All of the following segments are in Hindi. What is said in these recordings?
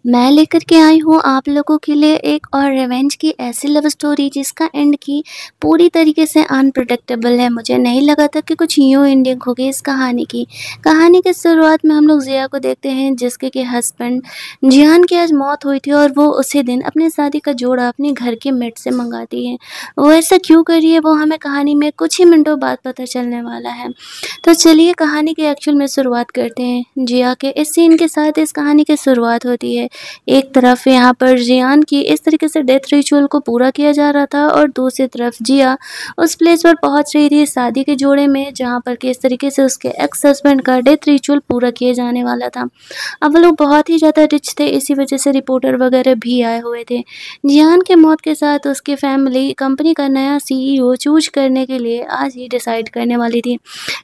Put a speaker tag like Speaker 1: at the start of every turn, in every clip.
Speaker 1: मैं लेकर के आई हूँ आप लोगों के लिए एक और रिवेंज की ऐसी लव स्टोरी जिसका एंड की पूरी तरीके से अनप्रेडिक्टेबल है। मुझे नहीं लगा था कि कुछ यूँ एंडिंग होगी इस कहानी की। कहानी की शुरुआत में हम लोग ज़िया को देखते हैं जिसके कि हस्बैंड जियान की आज मौत हुई थी और वो उसी दिन अपनी शादी का जोड़ा अपने घर के मेट से मंगाती है। वो ऐसा क्यों कर रही है वो हमें कहानी में कुछ ही मिनटों बाद पता चलने वाला है। तो चलिए कहानी की एक्चुअल में शुरुआत करते हैं। जिया के इस सीन के साथ इस कहानी की शुरुआत होती है। एक तरफ यहाँ पर जियान की इस तरीके से डेथ रिचुअल को पूरा किया जा रहा था और दूसरी तरफ जिया उस प्लेस पर पहुंच रही थी शादी के जोड़े में जहाँ पर कि इस तरीके से उसके एक्स हस्बैंड का डेथ रिचुअल पूरा किया जाने वाला था। अब वो लोग बहुत ही ज़्यादा रिच थे, इसी वजह से रिपोर्टर वगैरह भी आए हुए थे। जियान के मौत के साथ उसकी फैमिली कंपनी का नया सीईओ चूज करने के लिए आज ही डिसाइड करने वाली थी,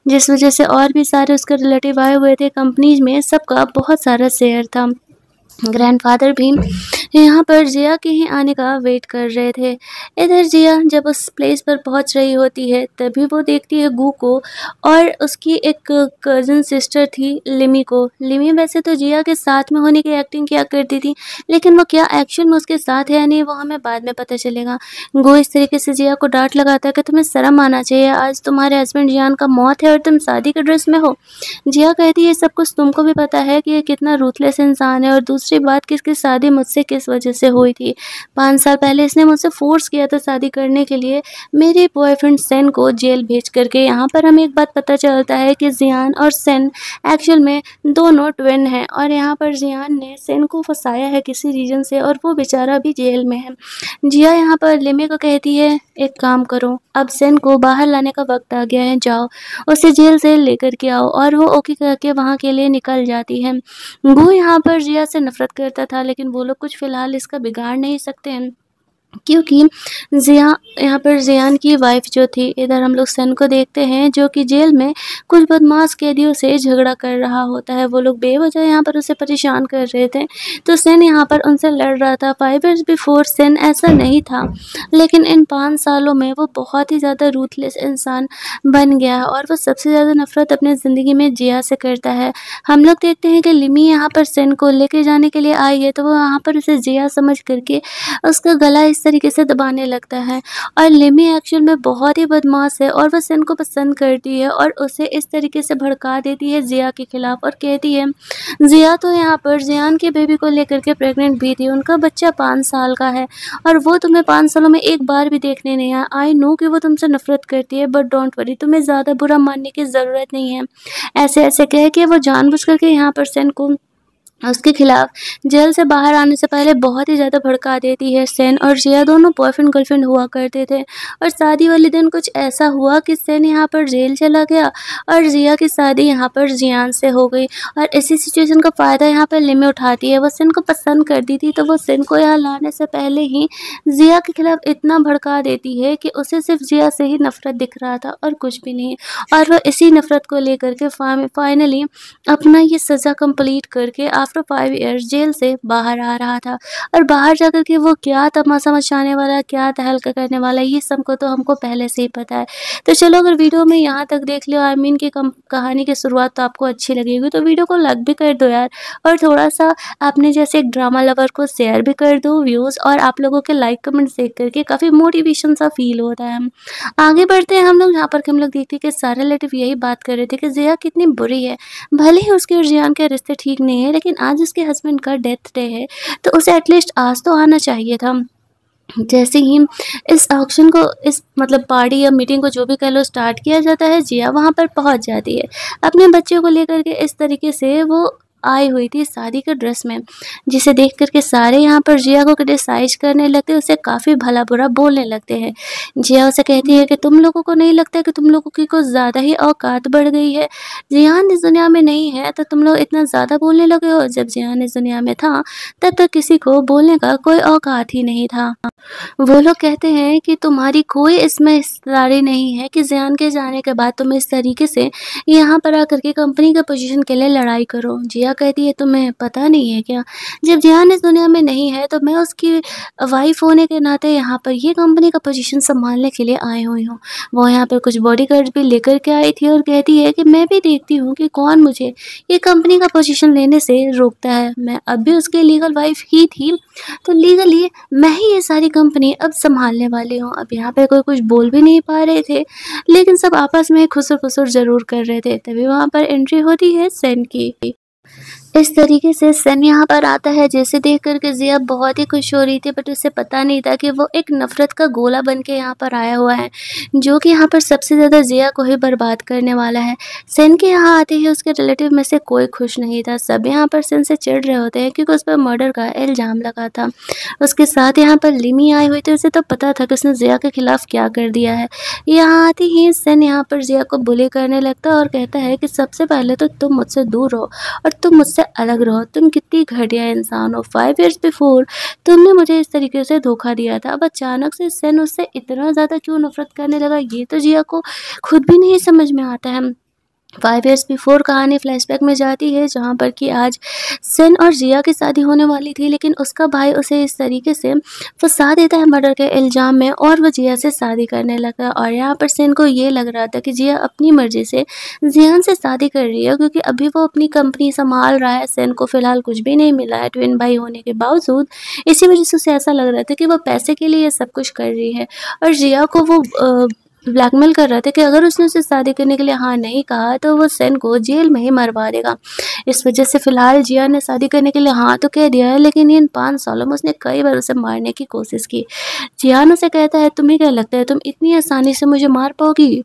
Speaker 1: जिस वजह से और भी सारे उसके रिलेटिव आए हुए थे। कंपनी में सबका बहुत सारा शेयर था। ग्रैंडफादर भी यहाँ पर जिया के ही आने का वेट कर रहे थे। इधर जिया जब उस प्लेस पर पहुँच रही होती है तभी वो देखती है गू को और उसकी एक कज़न सिस्टर थी लिमी को। लिमी वैसे तो जिया के साथ में होने की एक्टिंग किया करती थी, लेकिन वो क्या एक्चुअल में उसके साथ है या नहीं वो हमें बाद में पता चलेगा। गू इस तरीके से जिया को डांट लगाता है कि तुम्हें शर्म आना चाहिए, आज तुम्हारे हस्बैंड जियान का मौत है और तुम शादी के ड्रेस में हो। जिया कहती है सब कुछ तुमको भी पता है कि ये कितना रूथलेस इंसान है और दूसरी बात कि इसकी शादी मुझसे किस वजह से हुई थी। 5 साल पहले इसने मुझसे फोर्स किया था शादी करने के लिए, मेरे बॉयफ्रेंड सेन को जेल भेज करके। यहाँ पर हमें एक बात पता चलता है कि जियान और सेन एक्चुअल में दोनों ट्विन हैं और यहाँ पर जियान ने सेन को फंसाया है किसी रीजन से और वो बेचारा भी जेल में है। जिया यहाँ पर लिमी को कहती है एक काम करो, अब सेन को बाहर लाने का वक्त आ गया है, जाओ उसे जेल से लेकर के आओ। और वो ओके करके वहाँ के लिए निकल जाती है। वो यहाँ पर जिया से नफरत करता था, लेकिन वो लोग कुछ फिलहाल इसका बिगाड़ नहीं सकते हैं क्योंकि जिया यहाँ पर जियान की वाइफ जो थी। इधर हम लोग सन को देखते हैं जो कि जेल में कुछ बदमाश कैदियों से झगड़ा कर रहा होता है। वो लोग बेवजह यहाँ पर उसे परेशान कर रहे थे, तो सेन यहाँ पर उनसे लड़ रहा था। 5 ईयर्स बिफोर सेन ऐसा नहीं था, लेकिन इन 5 सालों में वो बहुत ही ज़्यादा रूथलेस इंसान बन गया है और वो सबसे ज़्यादा नफरत अपनी ज़िंदगी में जिया से करता है। हम लोग देखते हैं कि लिमी यहाँ पर सेन को लेके जाने के लिए आई है, तो वो यहाँ पर उसे जिया समझ करके उसका गला इस तरीके से दबाने लगता है। और लिमी एक्चुअल में बहुत ही बदमाश है और वह सेन को पसंद करती है और उसे इस तरीके से भड़का देती है जिया के खिलाफ और कहती है जिया तो यहाँ पर जियान के बेबी को लेकर के प्रेग्नेंट भी थी, उनका बच्चा 5 साल का है और वो तुम्हें 5 सालों में एक बार भी देखने नहीं आया। आई नो कि वो तुमसे नफरत करती है, बट डोंट वरी, तुम्हें ज़्यादा बुरा मानने की ज़रूरत नहीं है। ऐसे ऐसे कह के वो जानबूझ करके यहाँ पर सेन को उसके खिलाफ जेल से बाहर आने से पहले बहुत ही ज़्यादा भड़का देती है। सेन और जिया दोनों बॉयफ्रेंड गर्लफ्रेंड हुआ करते थे और शादी वाले दिन कुछ ऐसा हुआ कि सेन यहाँ पर जेल चला गया और जिया की शादी यहाँ पर जियान से हो गई। और इसी सिचुएशन का फ़ायदा यहाँ पर लिमी उठाती है। वो सेन को पसंद करती थी, तो वो सेन को यहाँ लाने से पहले ही जिया के खिलाफ इतना भड़का देती है कि उसे सिर्फ जिया से ही नफरत दिख रहा था और कुछ भी नहीं। और वह इसी नफरत को लेकर के फाइनली अपना ये सज़ा कंप्लीट करके आफ्टर 5 ईयर्स जेल से बाहर आ रहा था। और बाहर जाकर के वो क्या तमाशा मचाने वाला है, क्या तहलका करने वाला है, ये सबको तो हमको पहले से ही पता है। तो चलो, अगर वीडियो में यहाँ तक देख लियो, आई मीन की कहानी की शुरुआत तो आपको अच्छी लगेगी, तो वीडियो को लाइक भी कर दो यार, और थोड़ा सा अपने जैसे एक ड्रामा लवर को शेयर भी कर दो व्यूज़। और आप लोगों के लाइक कमेंट देख करके काफ़ी मोटिवेशन सा फील होता है। आगे बढ़ते हैं हम लोग, यहाँ पर हम लोग देखते हैं कि सारे रिलेटिव यही बात कर रहे थे कि जिया कितनी बुरी है। भले ही उसके और जियान के रिश्ते ठीक नहीं है, लेकिन आज उसके हस्बैंड का डेथ डे है, तो उसे एटलीस्ट आज तो आना चाहिए था। जैसे ही इस ऑक्शन को, इस मतलब पार्टी या मीटिंग को जो भी कह लो, स्टार्ट किया जाता है, जिया वहाँ पर पहुँच जाती है अपने बच्चे को लेकर के। इस तरीके से वो आई हुई थी शादी के ड्रेस में, जिसे देख करके सारे यहाँ पर जिया को क्रिटिसाइज करने लगते हैं, उसे काफ़ी भला बुरा बोलने लगते हैं। जिया उसे कहती है कि तुम लोगों को नहीं लगता कि तुम लोगों की कुछ ज़्यादा ही औकात बढ़ गई है? जियान इस दुनिया में नहीं है तो तुम लोग इतना ज़्यादा बोलने लगे हो। जब जियान इस दुनिया में था तब तक किसी को बोलने का कोई औकात ही नहीं था। वो लोग कहते हैं कि तुम्हारी कोई इसमें हिस्सेदारी नहीं है कि जियान के जाने के बाद तुम इस तरीके से यहाँ पर आकर के कंपनी के पोजीशन के लिए लड़ाई करो। जिया जिया कहती है तुम्हें पता नहीं है क्या? जब जियान इस दुनिया में नहीं है तो मैं उसकी वाइफ़ होने के नाते यहाँ पर ये कंपनी का पोज़ीशन सँभालने के लिए आई हुई हूँ। वो यहाँ पर कुछ बॉडीगार्ड्स भी लेकर के आई थी और कहती है कि मैं भी देखती हूँ कि कौन मुझे ये कंपनी का पोज़ीशन लेने से रोकता है। मैं अब भी उसकी लीगल वाइफ़ ही थी, तो लीगली मैं ही ये सारी कंपनी अब सँभालने वाली हूँ। अब यहाँ पे कोई कुछ बोल भी नहीं पा रहे थे, लेकिन सब आपस में खुसर-फुसर ज़रूर कर रहे थे। तभी वहाँ पर एंट्री होती है सेन की। इस तरीके से सन यहाँ पर आता है जिसे देख कर के ज़िया बहुत ही खुश हो रही थी, बट उसे पता नहीं था कि वो एक नफ़रत का गोला बन के यहाँ पर आया हुआ है, जो कि यहाँ पर सबसे ज़्यादा ज़िया को ही बर्बाद करने वाला है। सन के यहाँ आते ही उसके रिलेटिव में से कोई खुश नहीं था। सब यहाँ पर सन से चिढ़ रहे होते हैं क्योंकि उस पर मर्डर का इल्ज़ाम लगा था। उसके साथ यहाँ पर लिमी आई हुई थी, उसे तो पता था कि उसने ज़िया के खिलाफ़ क्या कर दिया है। यहाँ आते ही सन यहाँ पर ज़िया को बुली करने लगता है और कहता है कि सबसे पहले तो तुम मुझसे दूर रहो और तुम मुझसे अलग रहो। तुम कितनी घटिया इंसान हो। 5 ईयर्स बिफोर तुमने मुझे इस तरीके से धोखा दिया था। अब अचानक से सन उससे इतना ज़्यादा क्यों नफ़रत करने लगा, ये तो जिया को खुद भी नहीं समझ में आता है। 5 ईयर्स बिफोर कहानी फ्लैशबैक में जाती है जहाँ पर कि आज सन और जिया की शादी होने वाली थी, लेकिन उसका भाई उसे इस तरीके से फंसा देता है मर्डर के इल्ज़ाम में और वो जिया से शादी करने लगा। और यहाँ पर सन को ये लग रहा था कि जिया अपनी मर्ज़ी से जियान से शादी कर रही है, क्योंकि अभी वो अपनी कंपनी संभाल रहा है। सन को फ़िलहाल कुछ भी नहीं मिला है ट्विन भाई होने के बावजूद। इसी वजह से उसे ऐसा लग रहा था कि वो पैसे के लिए ये सब कुछ कर रही है और जिया को वो ब्लैकमेल कर रहा था कि अगर उसने उसे शादी करने के लिए हाँ नहीं कहा तो वो सन को जेल में ही मरवा देगा। इस वजह से फ़िलहाल जिया ने शादी करने के लिए हाँ तो कह दिया है, लेकिन इन 5 सालों में उसने कई बार उसे मारने की कोशिश की। जियान उसे कहता है तुम्हें क्या लगता है तुम इतनी आसानी से मुझे मार पाओगी?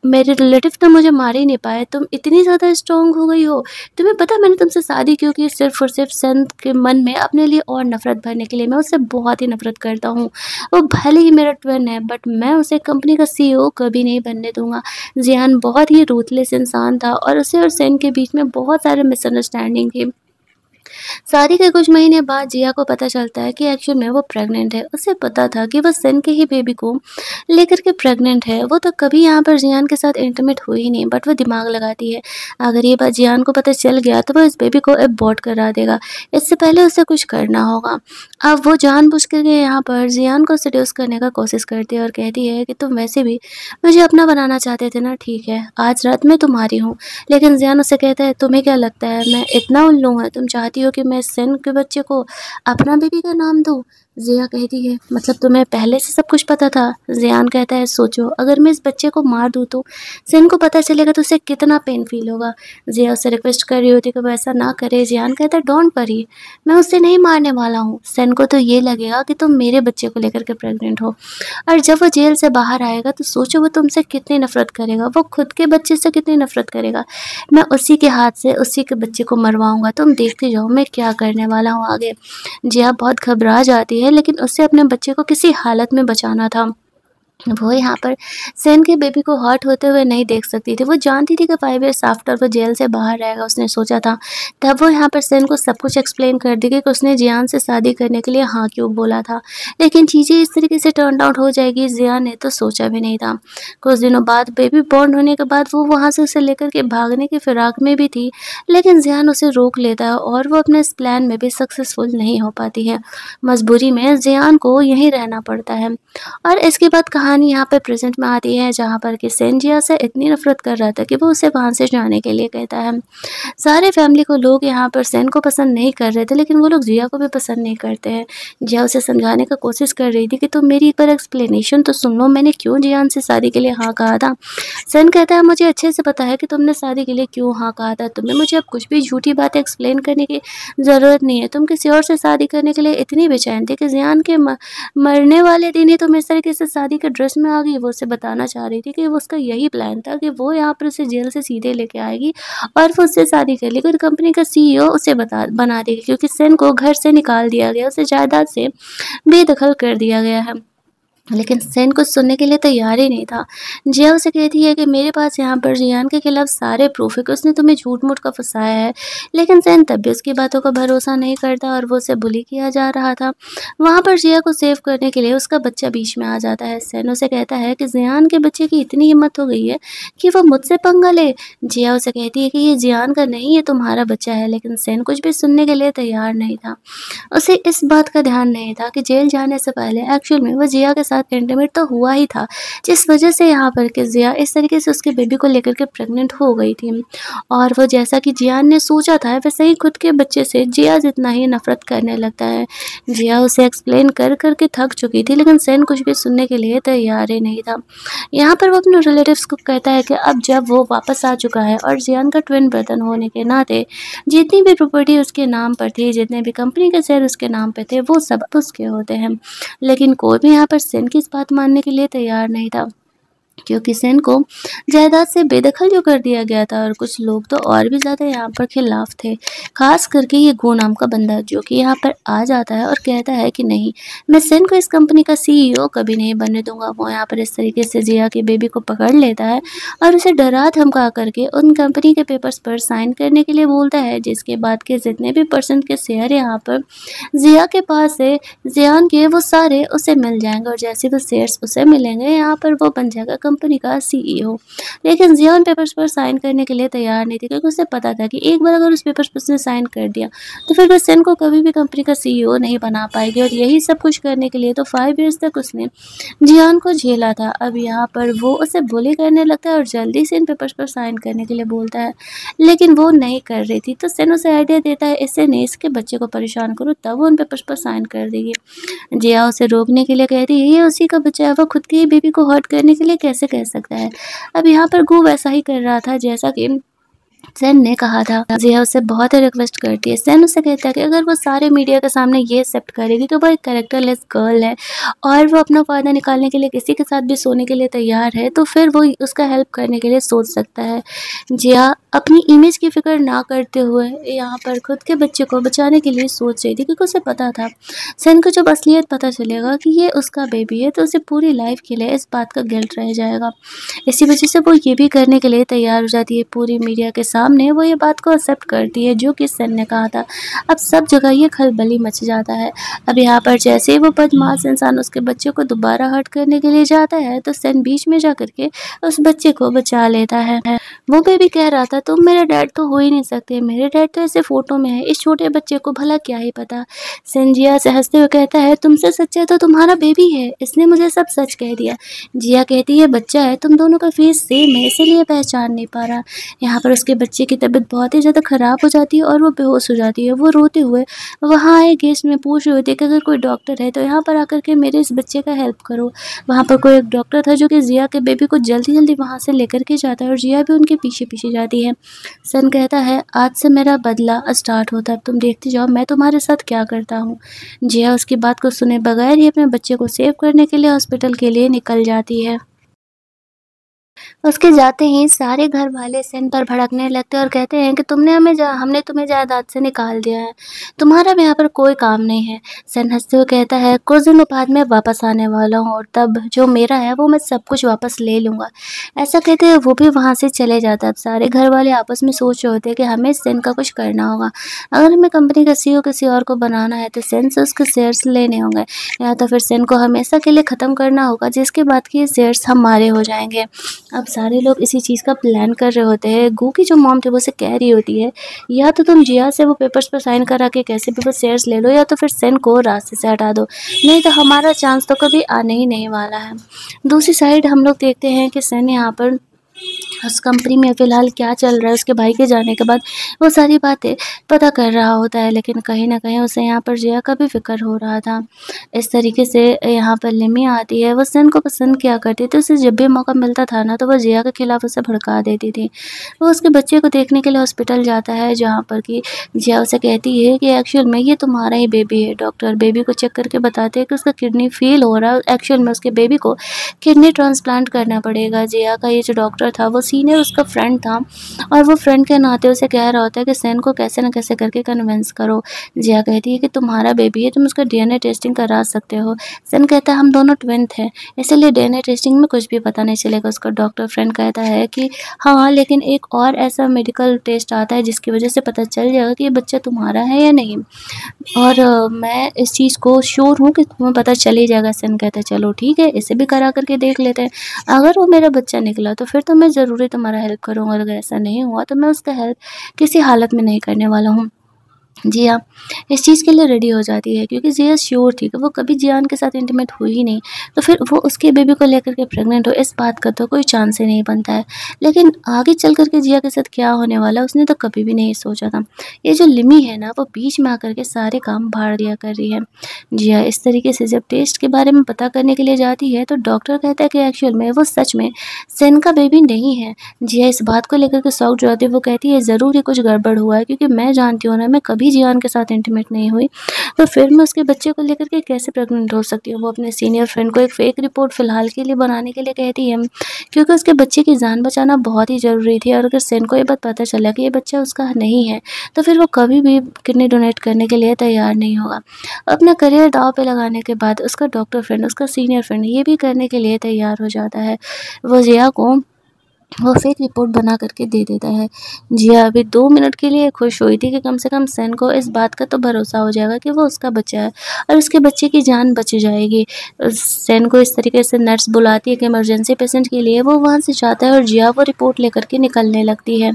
Speaker 1: मेरे रिलेटिव तो मुझे मार ही नहीं पाए, तुम इतनी ज़्यादा स्ट्रॉन्ग हो गई हो। तुम्हें पता है मैंने तुमसे शादी क्यों की? सिर्फ़ और सिर्फ़ सन के मन में अपने लिए और नफ़रत भरने के लिए। मैं उससे बहुत ही नफ़रत करता हूँ। वो भले ही मेरा ट्विन है, बट मैं उसे कंपनी का सीईओ कभी नहीं बनने दूँगा। ज़ियान बहुत ही रूथलेस इंसान था और उसे और सन के बीच में बहुत सारे मिसअंडरस्टैंडिंग थी। शादी के कुछ महीने बाद जिया को पता चलता है कि एक्चुअल में वो प्रेग्नेंट है। उसे पता था कि वो सन के ही बेबी को लेकर के प्रेग्नेंट है। वो तो कभी यहाँ पर जियान के साथ इंटीमेट हुई ही नहीं, बट वो दिमाग लगाती है। अगर ये बात जियान को पता चल गया तो वो इस बेबी को अबॉर्ट करा देगा। इससे पहले उसे कुछ करना होगा। अब वो जानबूझ कर के यहाँ पर जियान को सेड्यूस करने का कोशिश करती है और कहती है कि तुम वैसे भी मुझे अपना बनाना चाहते थे ना, ठीक है आज रात मैं तुम्हारी हूँ। लेकिन जियान उसे कहता है तुम्हें क्या लगता है मैं इतना उल्लू हूँ? तुम चाहती हो कि मैं सन के बच्चे को अपना बेबी का नाम दूँ? जिया कहती है मतलब तुम्हें पहले से सब कुछ पता था? जियान कहता है सोचो अगर मैं इस बच्चे को मार दूँ तो सन को पता चलेगा तो उसे कितना पेन फील होगा। जिया उससे रिक्वेस्ट कर रही होती कि वो ऐसा ना करे। जियान कहता है डोंट वरी, मैं उसे नहीं मारने वाला हूँ। सन को तो ये लगेगा कि तुम मेरे बच्चे को लेकर के प्रेग्नेंट हो, और जब वो जेल से बाहर आएगा तो सोचो वो तुमसे कितनी नफरत करेगा। वो खुद के बच्चे से कितनी नफरत करेगा। मैं उसी के हाथ से उसी के बच्चे को मरवाऊंगा, तुम देखते जाओ मैं क्या करने वाला हूँ आगे। जिया बहुत घबरा जाती है, लेकिन उसे अपने बच्चे को किसी हालत में बचाना था। वो यहाँ पर सेन के बेबी को हर्ट होते हुए नहीं देख सकती थी। वो जानती थी कि 5 ईयर्स आफ्टर वो जेल से बाहर रहेगा, उसने सोचा था। तब वो यहाँ पर सेन को सब कुछ एक्सप्लेन कर दी कि उसने जियान से शादी करने के लिए हाँ क्यों बोला था। लेकिन चीज़ें इस तरीके से टर्न आउट हो जाएगी जियान ने तो सोचा भी नहीं था। कुछ दिनों बाद बेबी बॉर्न होने के बाद वो वहाँ से उसे लेकर के भागने की फिराक में भी थी, लेकिन जियान उसे रोक लेता है और वो अपने इस प्लान में भी सक्सेसफुल नहीं हो पाती है। मजबूरी में जियान को यहीं रहना पड़ता है। और इसके बाद कहानी यहाँ पे प्रेजेंट में आती है, जहाँ पर कि सेन जिया से इतनी नफरत कर रहा था कि वो उसे वहाँ से जाने के लिए कहता है। सारे फैमिली को लोग यहाँ पर सेन को पसंद नहीं कर रहे थे, लेकिन वो लोग जिया को भी पसंद नहीं करते हैं। जिया उसे समझाने का कोशिश कर रही थी कि तुम मेरी एक बार एक्सप्लेनेशन तो सुन लो, मैंने क्यों जियान से शादी के लिए हाँ कहा था। सेन कहता है मुझे अच्छे से पता है कि तुमने शादी के लिए क्यों हाँ कहा था। तुम्हें मुझे अब कुछ भी झूठी बातें एक्सप्लेन करने की ज़रूरत नहीं है। तुम किसी और से शादी करने के लिए इतनी बेचैन थी कि जियान के मरने वाले दिन ही तुम इस तरीके से शादी के ड्रेस में आ गई। वो उसे बताना चाह रही थी कि वो उसका यही प्लान था कि वो यहाँ पर उसे जेल से सीधे लेके आएगी और वो उससे शादी कर लेगी और कंपनी का सीईओ उसे बना देगी, क्योंकि सेन को घर से निकाल दिया गया, उसे जायदाद से बेदखल कर दिया गया है। लेकिन सेन कुछ सुनने के लिए तैयार ही नहीं था। जिया उसे कहती है कि मेरे पास यहाँ पर जियान के खिलाफ सारे प्रूफ है कि उसने तुम्हें झूठ-मूठ का फँसाया है। लेकिन सेन तब भी उसकी बातों का भरोसा नहीं करता और वो उसे बुली किया जा रहा था। वहाँ पर जिया को सेव करने के लिए उसका बच्चा बीच में आ जाता है। सेन उसे कहता है कि जियान के बच्चे की इतनी हिम्मत हो गई है कि वो मुझसे पंगा ले। जिया उसे कहती है कि ये जियान का नहीं, ये तुम्हारा बच्चा है, लेकिन सेन कुछ भी सुनने के लिए तैयार नहीं था। उसे इस बात का ध्यान नहीं था कि जेल जाने से पहले एक्चुअल में वो जिया के साथ इंटीमेट तो हुआ ही था, जिस वजह से यहाँ पर कि जिया इस तरीके से उसके बेबी को लेकर के प्रेग्नेंट हो गई थी। और वो जैसा कि जियान ने सोचा था वैसे ही खुद के बच्चे से जिया जितना ही नफरत करने लगता है। जिया उसे एक्सप्लेन कर कर के थक चुकी थी, लेकिन सेन कुछ भी सुनने के लिए तैयार ही नहीं था। यहाँ पर वो अपने रिलेटिव्स को कहता है कि अब जब वो वापस आ चुका है और जियान का ट्विन ब्रदर होने के नाते जितनी भी प्रॉपर्टी उसके नाम पर थी, जितने भी कंपनी के शेयर उसके नाम पे थे, वो सब उसके होते हैं। लेकिन कोई भी यहाँ पर सेन की इस बात मानने के लिए तैयार नहीं था, क्योंकि सेन को जायदाद से बेदखल जो कर दिया गया था और कुछ लोग तो और भी ज़्यादा यहाँ पर खिलाफ थे। खास करके ये गो नाम का बंदा जो कि यहाँ पर आ जाता है और कहता है कि नहीं, मैं सेन को इस कंपनी का सीईओ कभी नहीं बनने दूंगा। वो यहाँ पर इस तरीके से जिया के बेबी को पकड़ लेता है और उसे डरा धमका करके उन कंपनी के पेपर्स पर साइन करने के लिए बोलता है, जिसके बाद के जितने भी परसेंट के शेयर यहाँ पर जिया के पास है, जियान के, वो सारे उसे मिल जाएंगे और जैसे वो शेयर्स उसे मिलेंगे यहाँ पर वो बन जाएगा कंपनी का सीईओ। लेकिन जियान पेपर्स पर साइन करने के लिए तैयार नहीं थी, क्योंकि उसे पता था कि एक बार अगर उस पेपर्स पर उसने साइन कर दिया तो फिर वो सेन को कभी भी कंपनी का सीईओ नहीं बना पाएगी। और यही सब कुछ करने के लिए तो 5 इयर्स तक उसने जियान को झेला था। अब यहाँ पर वो उसे बुली करने लगता है और जल्दी से इन पेपर्स पर साइन करने के लिए बोलता है, लेकिन वो नहीं कर रही थी। तो सेन उसे आइडिया देता है, इससे नहीं इसके बच्चे को परेशान करो, तब वो उन पेपर्स पर साइन कर देगी। जिया उसे रोकने के लिए कहती है ये उसी का बच्चा है, वो खुद के ही बेबी को हर्ट करने के लिए कैसे कह सकता है। अब यहाँ पर गो वैसा ही कर रहा था जैसा कि सेन ने कहा था। जिया उसे बहुत रिक्वेस्ट करती है। सेन उसे कहता है कि अगर वो सारे मीडिया के सामने ये एक्सेप्ट करेगी तो वो एक कैरेक्टरलेस गर्ल है और वो अपना फ़ायदा निकालने के लिए किसी के साथ भी सोने के लिए तैयार है, तो फिर वो उसका हेल्प करने के लिए सोच सकता है। जिया अपनी इमेज की फ़िक्र ना करते हुए यहाँ पर खुद के बच्चे को बचाने के लिए सोच रही थी, क्योंकि उसे पता था सेन को जब असलियत पता चलेगा कि ये उसका बेबी है तो उसे पूरी लाइफ के लिए इस बात का गिल्ट रह जाएगा। इसी वजह से वो ये भी करने के लिए तैयार हो जाती है। पूरी मीडिया के सामने वो ये बात को एक्सेप्ट करती है जो कि सेन ने कहा था। अब सब जगह ये खलबली मच जाता है। अब यहाँ पर जैसे ही वो बदमाश इंसान उसके बच्चे को दोबारा हर्ट करने के लिए जाता है तो सेन बीच में जा करके उस बच्चे को बचा लेता है। वो बेबी कह रहा था तुम मेरे डैड तो हो ही नहीं सकते, मेरे डैड तो ऐसे फोटो में है, इस छोटे बच्चे को भला क्या ही पता। सेन जिया से हंसते हुए कहता है तुमसे सच्चा तो तुम्हारा बेबी है, इसने मुझे सब सच कह दिया। जिया कहती है बच्चा है, तुम दोनों का फेस सेम है इसीलिए पहचान नहीं पा रहा। यहाँ पर उसके बच्चे की तबीयत बहुत ही ज़्यादा ख़राब हो जाती है और वो बेहोश हो जाती है। वो रोते हुए वहाँ आए गेस्ट में पूछ रही होती है कि अगर कोई डॉक्टर है तो यहाँ पर आकर के मेरे इस बच्चे का हेल्प करो। वहाँ पर कोई एक डॉक्टर था जो कि जिया के बेबी को जल्दी जल्दी वहाँ से लेकर के जाता है और जिया भी उनके पीछे पीछे जाती है। सन कहता है आज से मेरा बदला स्टार्ट होता है, अब तुम देखती जाओ मैं तुम्हारे साथ क्या करता हूँ। जिया उसकी बात को सुने बगैर ही अपने बच्चे को सेव करने के लिए हॉस्पिटल के लिए निकल जाती है। उसके जाते ही सारे घर वाले सेन पर भड़कने लगते हैं और कहते हैं कि हमने तुम्हें जायदाद से निकाल दिया है, तुम्हारा भी यहाँ पर कोई काम नहीं है। सेन हंसते हुए कहता है कुछ दिनों बाद मैं वापस आने वाला हूँ और तब जो मेरा है वो मैं सब कुछ वापस ले लूँगा। ऐसा कहते हुए वो भी वहाँ से चले जाता है। अब सारे घर वाले आपस में सोच रहे होते हैं कि हमें सेन का कुछ करना होगा। अगर हमें कंपनी का सीईओ किसी और को बनाना है तो सेन से उसके शेयर्स लेने होंगे, या तो फिर सेन को हमेशा के लिए ख़त्म करना होगा, जिसके बाद कि ये शेयर्स हमारे हो जाएंगे। अब सारे लोग इसी चीज़ का प्लान कर रहे होते हैं। गू की जो मॉम थी वो उसे कह रही होती है या तो तुम जिया से वो पेपर्स पर साइन करा के कैसे भी वो शेयर्स ले लो, या तो फिर सेन को रास्ते से हटा दो, नहीं तो हमारा चांस तो कभी आने ही नहीं वाला है। दूसरी साइड हम लोग देखते हैं कि सेन यहाँ पर उस कंपनी में फ़िलहाल क्या चल रहा है उसके भाई के जाने के बाद वो सारी बातें पता कर रहा होता है, लेकिन कहीं न कहीं उसे यहाँ पर जिया का भी फ़िक्र हो रहा था। इस तरीके से यहाँ पर लिमी आती है। वो सेन को पसंद किया करती थी, उसे जब भी मौका मिलता था ना तो वो जिया के खिलाफ उसे भड़का देती थी। वो उसके बच्चे को देखने के लिए हॉस्पिटल जाता है, जहाँ पर कि जिया उसे कहती है कि एक्चुअल में ये तुम्हारा ही बेबी है। डॉक्टर बेबी को चेक करके बताते हैं कि उसका किडनी फेल हो रहा है, एक्चुअल में उसके बेबी को किडनी ट्रांसप्लांट करना पड़ेगा। जिया का ये जो डॉक्टर था वो सीनियर उसका फ्रेंड था और वो फ्रेंड के नाते उसे कह रहा होता है कि सेन को कैसे न कैसे करके कन्विंस करो। जिया कहती है कि तुम्हारा बेबी है, तुम उसका डीएनए टेस्टिंग करा सकते हो। सेन कहता है हम दोनों ट्विन थे, इसीलिए डीएनए टेस्टिंग में कुछ भी पता नहीं चलेगा। उसका डॉक्टर फ्रेंड कहता है कि हाँ, लेकिन एक और ऐसा मेडिकल टेस्ट आता है जिसकी वजह से पता चल जाएगा कि ये बच्चा तुम्हारा है या नहीं। और मैं इस चीज़ को श्योर हूँ कि तुम्हें पता चल ही जाएगा। सन कहता है चलो ठीक है, इसे भी करा करके देख लेते हैं। अगर वो मेरा बच्चा निकला तो फिर तो मैं ज़रूरी तुम्हारा हेल्प करूँगा, और अगर ऐसा नहीं हुआ तो मैं उसका हेल्प किसी हालत में नहीं करने वाला हूँ। जिया इस चीज़ के लिए रेडी हो जाती है क्योंकि जिया श्योर थी कि वो कभी जियान के साथ इंटीमेट हुई ही नहीं, तो फिर वो उसके बेबी को लेकर के प्रेग्नेंट हो, इस बात का तो कोई चांस ही नहीं बनता है। लेकिन आगे चल कर के जिया के साथ क्या होने वाला उसने तो कभी भी नहीं सोचा था। ये जो लिमी है ना, वो बीच में आकर के सारे काम भाड़ दिया कर रही है। जिया इस तरीके से जब टेस्ट के बारे में पता करने के लिए जाती है तो डॉक्टर कहता है कि एक्चुअल में वो सच में सेन का बेबी नहीं है। जिया इस बात को लेकर के शॉक्ड हो जाती है। वो कहती है ज़रूर ही कुछ गड़बड़ हुआ है, क्योंकि मैं जानती हूँ ना, मैं कभी जियान के साथ इंटीमेट नहीं हुई, तो फिर मैं उसके बच्चे को लेकर के कैसे प्रेग्नेंट हो सकती हूँ। वो अपने सीनियर फ्रेंड को एक फेक रिपोर्ट फ़िलहाल के लिए बनाने के लिए कहती है, क्योंकि उसके बच्चे की जान बचाना बहुत ही ज़रूरी थी, और अगर सेन को ये बात पता चला कि ये बच्चा उसका नहीं है तो फिर वो कभी भी किडनी डोनेट करने के लिए तैयार नहीं होगा। अपना करियर दाँव पे लगाने के बाद उसका डॉक्टर फ्रेंड, उसका सीनियर फ्रेंड ये भी करने के लिए तैयार हो जाता है। वो जिया को वो फेक रिपोर्ट बना करके दे देता है। जिया अभी 2 मिनट के लिए खुश हुई थी कि कम से कम सेन को इस बात का तो भरोसा हो जाएगा कि वो उसका बच्चा है और उसके बच्चे की जान बच जाएगी। सेन को इस तरीके से नर्स बुलाती है कि इमरजेंसी पेशेंट के लिए वो वहाँ से जाता है और जिया वो रिपोर्ट लेकर के निकलने लगती है।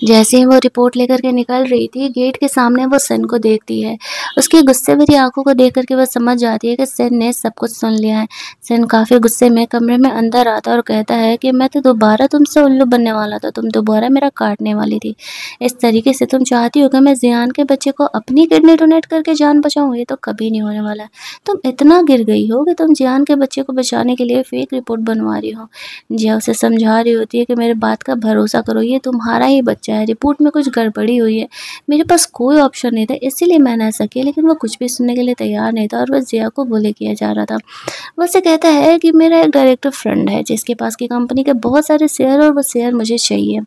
Speaker 1: जैसे ही वो रिपोर्ट लेकर के निकल रही थी, गेट के सामने वो सेन को देखती है। उसकी गुस्से भरी आंखों को देख करके वो समझ जाती है कि सेन ने सब कुछ सुन लिया है। सेन काफ़ी गुस्से में कमरे में अंदर आता है और कहता है कि मैं तो दोबारा तुमसे उल्लू बनने वाला था, तुम दोबारा मेरा काटने वाली थी। इस तरीके से तुम चाहती हो कि मैं जियान के बच्चे को अपनी किडनी डोनेट करके जान बचाऊं, ये तो कभी नहीं होने वाला है। तुम इतना गिर गई हो कि तुम जियान के बच्चे को बचाने के लिए फेक रिपोर्ट बनवा रही हो। जिया उसे समझा रही होती है कि मेरे बात का भरोसा करो, ये तुम्हारा ही बच्चा है, रिपोर्ट में कुछ गड़बड़ी हुई है, मेरे पास कोई ऑप्शन नहीं था, इसीलिए मैंने ऐसा किया। लेकिन वो कुछ भी सुनने के लिए तैयार नहीं था और वह जिया को बुले किया जा रहा था। वो उसे कहता है कि मेरा एक डायरेक्टर फ्रेंड है जिसके पास की कंपनी के बहुत सारे शेयर, और वो शेयर मुझे चाहिए,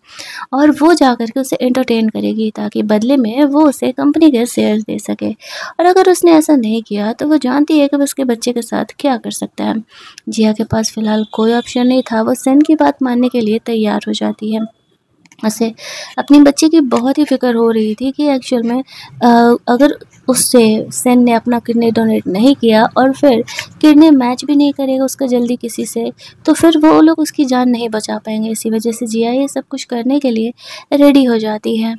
Speaker 1: और वो जाकर के उसे एंटरटेन करेगी ताकि बदले में वो उसे कंपनी के शेयर्स दे सके। और अगर उसने ऐसा नहीं किया तो वो जानती है कि वो उसके बच्चे के साथ क्या कर सकता है। जिया के पास फिलहाल कोई ऑप्शन नहीं था, वो सेन की बात मानने के लिए तैयार हो जाती है। उसे अपने बच्चे की बहुत ही फ़िक्र हो रही थी कि एक्चुअल में अगर उससे सेन ने अपना किडनी डोनेट नहीं किया और फिर किडनी मैच भी नहीं करेगा उसका जल्दी किसी से, तो फिर वो लोग उसकी जान नहीं बचा पाएंगे। इसी वजह से जिया ये सब कुछ करने के लिए रेडी हो जाती है।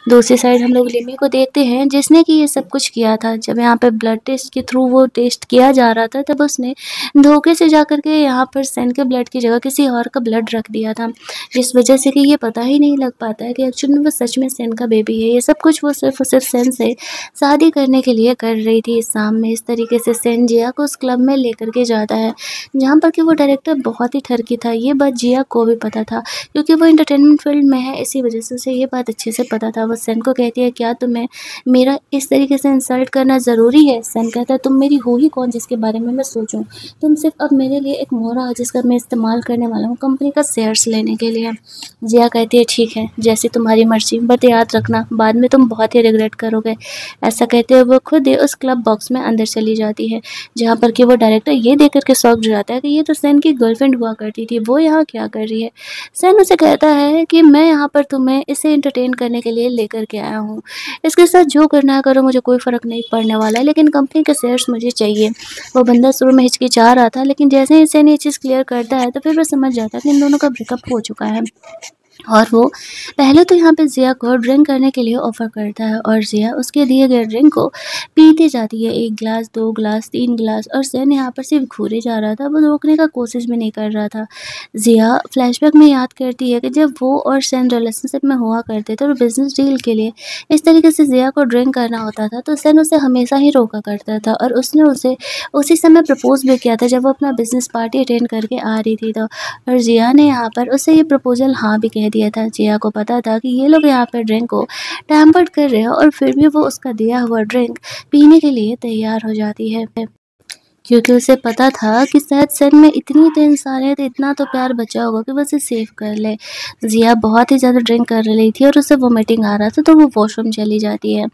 Speaker 1: दूसरी साइड हम लोग लिमी को देखते हैं जिसने कि ये सब कुछ किया था। जब यहाँ पे ब्लड टेस्ट के थ्रू वो टेस्ट किया जा रहा था, तब उसने धोखे से जाकर के यहाँ पर सेन के ब्लड की जगह किसी और का ब्लड रख दिया था, जिस वजह से कि ये पता ही नहीं लग पाता है कि एक्चुअली में वो सच में सेन का बेबी है। ये सब कुछ वो सिर्फ और सिर्फ सेन से शादी करने के लिए कर रही थी। इस शाम में इस तरीके से सेन जिया को उस क्लब में लेकर के जाता है जहाँ पर कि वो डायरेक्टर बहुत ही ठरकी था। ये बात जिया को भी पता था क्योंकि वो एंटरटेनमेंट फील्ड में है, इसी वजह से उसे ये बात अच्छे से पता था। वो सेन को कहती है क्या तुम्हें मेरा इस तरीके से इंसल्ट करना ज़रूरी है? सेन कहता है तुम मेरी हो ही कौन जिसके बारे में मैं सोचूं, तुम सिर्फ अब मेरे लिए एक मोहरा हो जिसका मैं इस्तेमाल करने वाला हूँ कंपनी का शेयर्स लेने के लिए। जिया कहती है ठीक है, जैसी तुम्हारी मर्जी, बट याद रखना बाद में तुम बहुत ही रिग्रेट करोगे। ऐसा कहते हुए वो खुद ही उस क्लब बॉक्स में अंदर चली जाती है, जहाँ पर कि वो डायरेक्टर ये देख करके शॉक हो जाता है कि ये तो सेन की गर्लफ्रेंड हुआ करती थी, वो यहाँ क्या कर रही है। सेन उसे कहता है कि मैं यहाँ पर तुम्हें इसे एंटरटेन करने के लिए लेकर के आया हूँ, इसके साथ जो करना है करो, मुझे कोई फ़र्क नहीं पड़ने वाला है, लेकिन कंपनी के शेयर्स मुझे चाहिए। वो बंदा शुरू में हिचकिचा रहा था, लेकिन जैसे ही सेन ये चीज़ क्लियर करता है तो फिर वो समझ जाता है कि इन दोनों का ब्रेकअप हो चुका है। और वो पहले तो यहाँ पे जिया को ड्रिंक करने के लिए ऑफ़र करता है और जिया उसके दिए गए ड्रिंक को पीती जाती है, 1 ग्लास, 2 ग्लास, 3 ग्लास, और सेन यहाँ पर सिर्फ घूरे जा रहा था, वो रोकने का कोशिश भी नहीं कर रहा था। जिया फ्लैशबैक में याद करती है कि जब वो और सेन रिलेशनशिप में हुआ करते थे और बिजनेस डील के लिए इस तरीके से जिया को ड्रिंक करना होता था, तो सेन उसे हमेशा ही रोका करता था और उसने उसे उसी समय प्रपोज भी किया था जब वो अपना बिजनेस पार्टी अटेंड करके आ रही थी। तो और जिया ने यहाँ पर उसे ये प्रपोजल हाँ भी कह दिया था। जिया को पता था कि ये लोग यहाँ पर ड्रिंक को टैम्पर्ड कर रहे हैं, और फिर भी वो उसका दिया हुआ ड्रिंक पीने के लिए तैयार हो जाती है, क्योंकि उसे पता था कि शायद सेन में इतनी तो इंसानियत, इतना तो प्यार बचा होगा कि वो उसे सेव कर ले। जिया बहुत ही ज़्यादा ड्रिंक कर रही थी और उसे वोमिटिंग आ रहा था, तो वो वॉशरूम चली जाती है।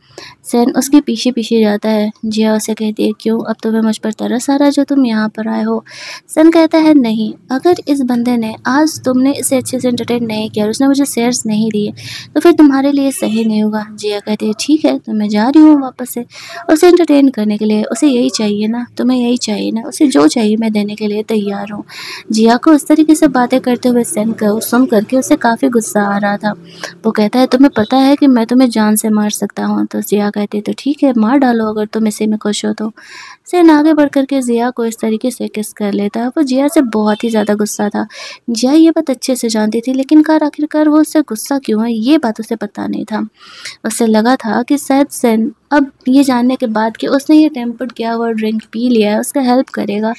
Speaker 1: सेन उसके पीछे-पीछे जाता है। जिया उसे कहती है, "क्यों? अब तुम्हें मुझ पर तरस आ रहा है जो तुम यहाँ पर आए हो?" सेन कहता है, "नहीं, अगर इस बंदे ने आज तुमने इसे अच्छे से एंटरटेन नहीं किया और उसने मुझे शेयर्स नहीं दिए, तो फिर तुम्हारे लिए सही नहीं होगा।" जिया कहती है, "ठीक है, तो मैं जा रही हूँ वापस से।" उसे एंटरटेन करने के लिए उसे यही चाहिए ना, तुम्हें यही चाहिए ना, उसे जो चाहिए मैं देने के लिए तैयार हूँ। जिया को इस तरीके से बातें करते हुए सेन को सुन करके उसे काफ़ी गुस्सा आ रहा था। वो कहता है, तुम्हें पता है कि मैं तुम्हें जान से मार सकता हूँ? तो जिया कहती है, तो ठीक है, मार डालो अगर तुम इसी में खुश हो तो। सेन आगे बढ़ कर के जिया को इस तरीके से किस कर लेता है। वो जिया से बहुत ही ज़्यादा गुस्सा था। जिया ये बात अच्छे से जानती थी, लेकिन आखिरकार वो उससे गुस्सा क्यों है ये बात उसे पता नहीं था। उसे लगा था कि शायद सेन अब ये जानने के बाद कि उसने ये टेम्पर्ड किया हुआ ड्रिंक पी लिया है, उसका हेल्प करेगा,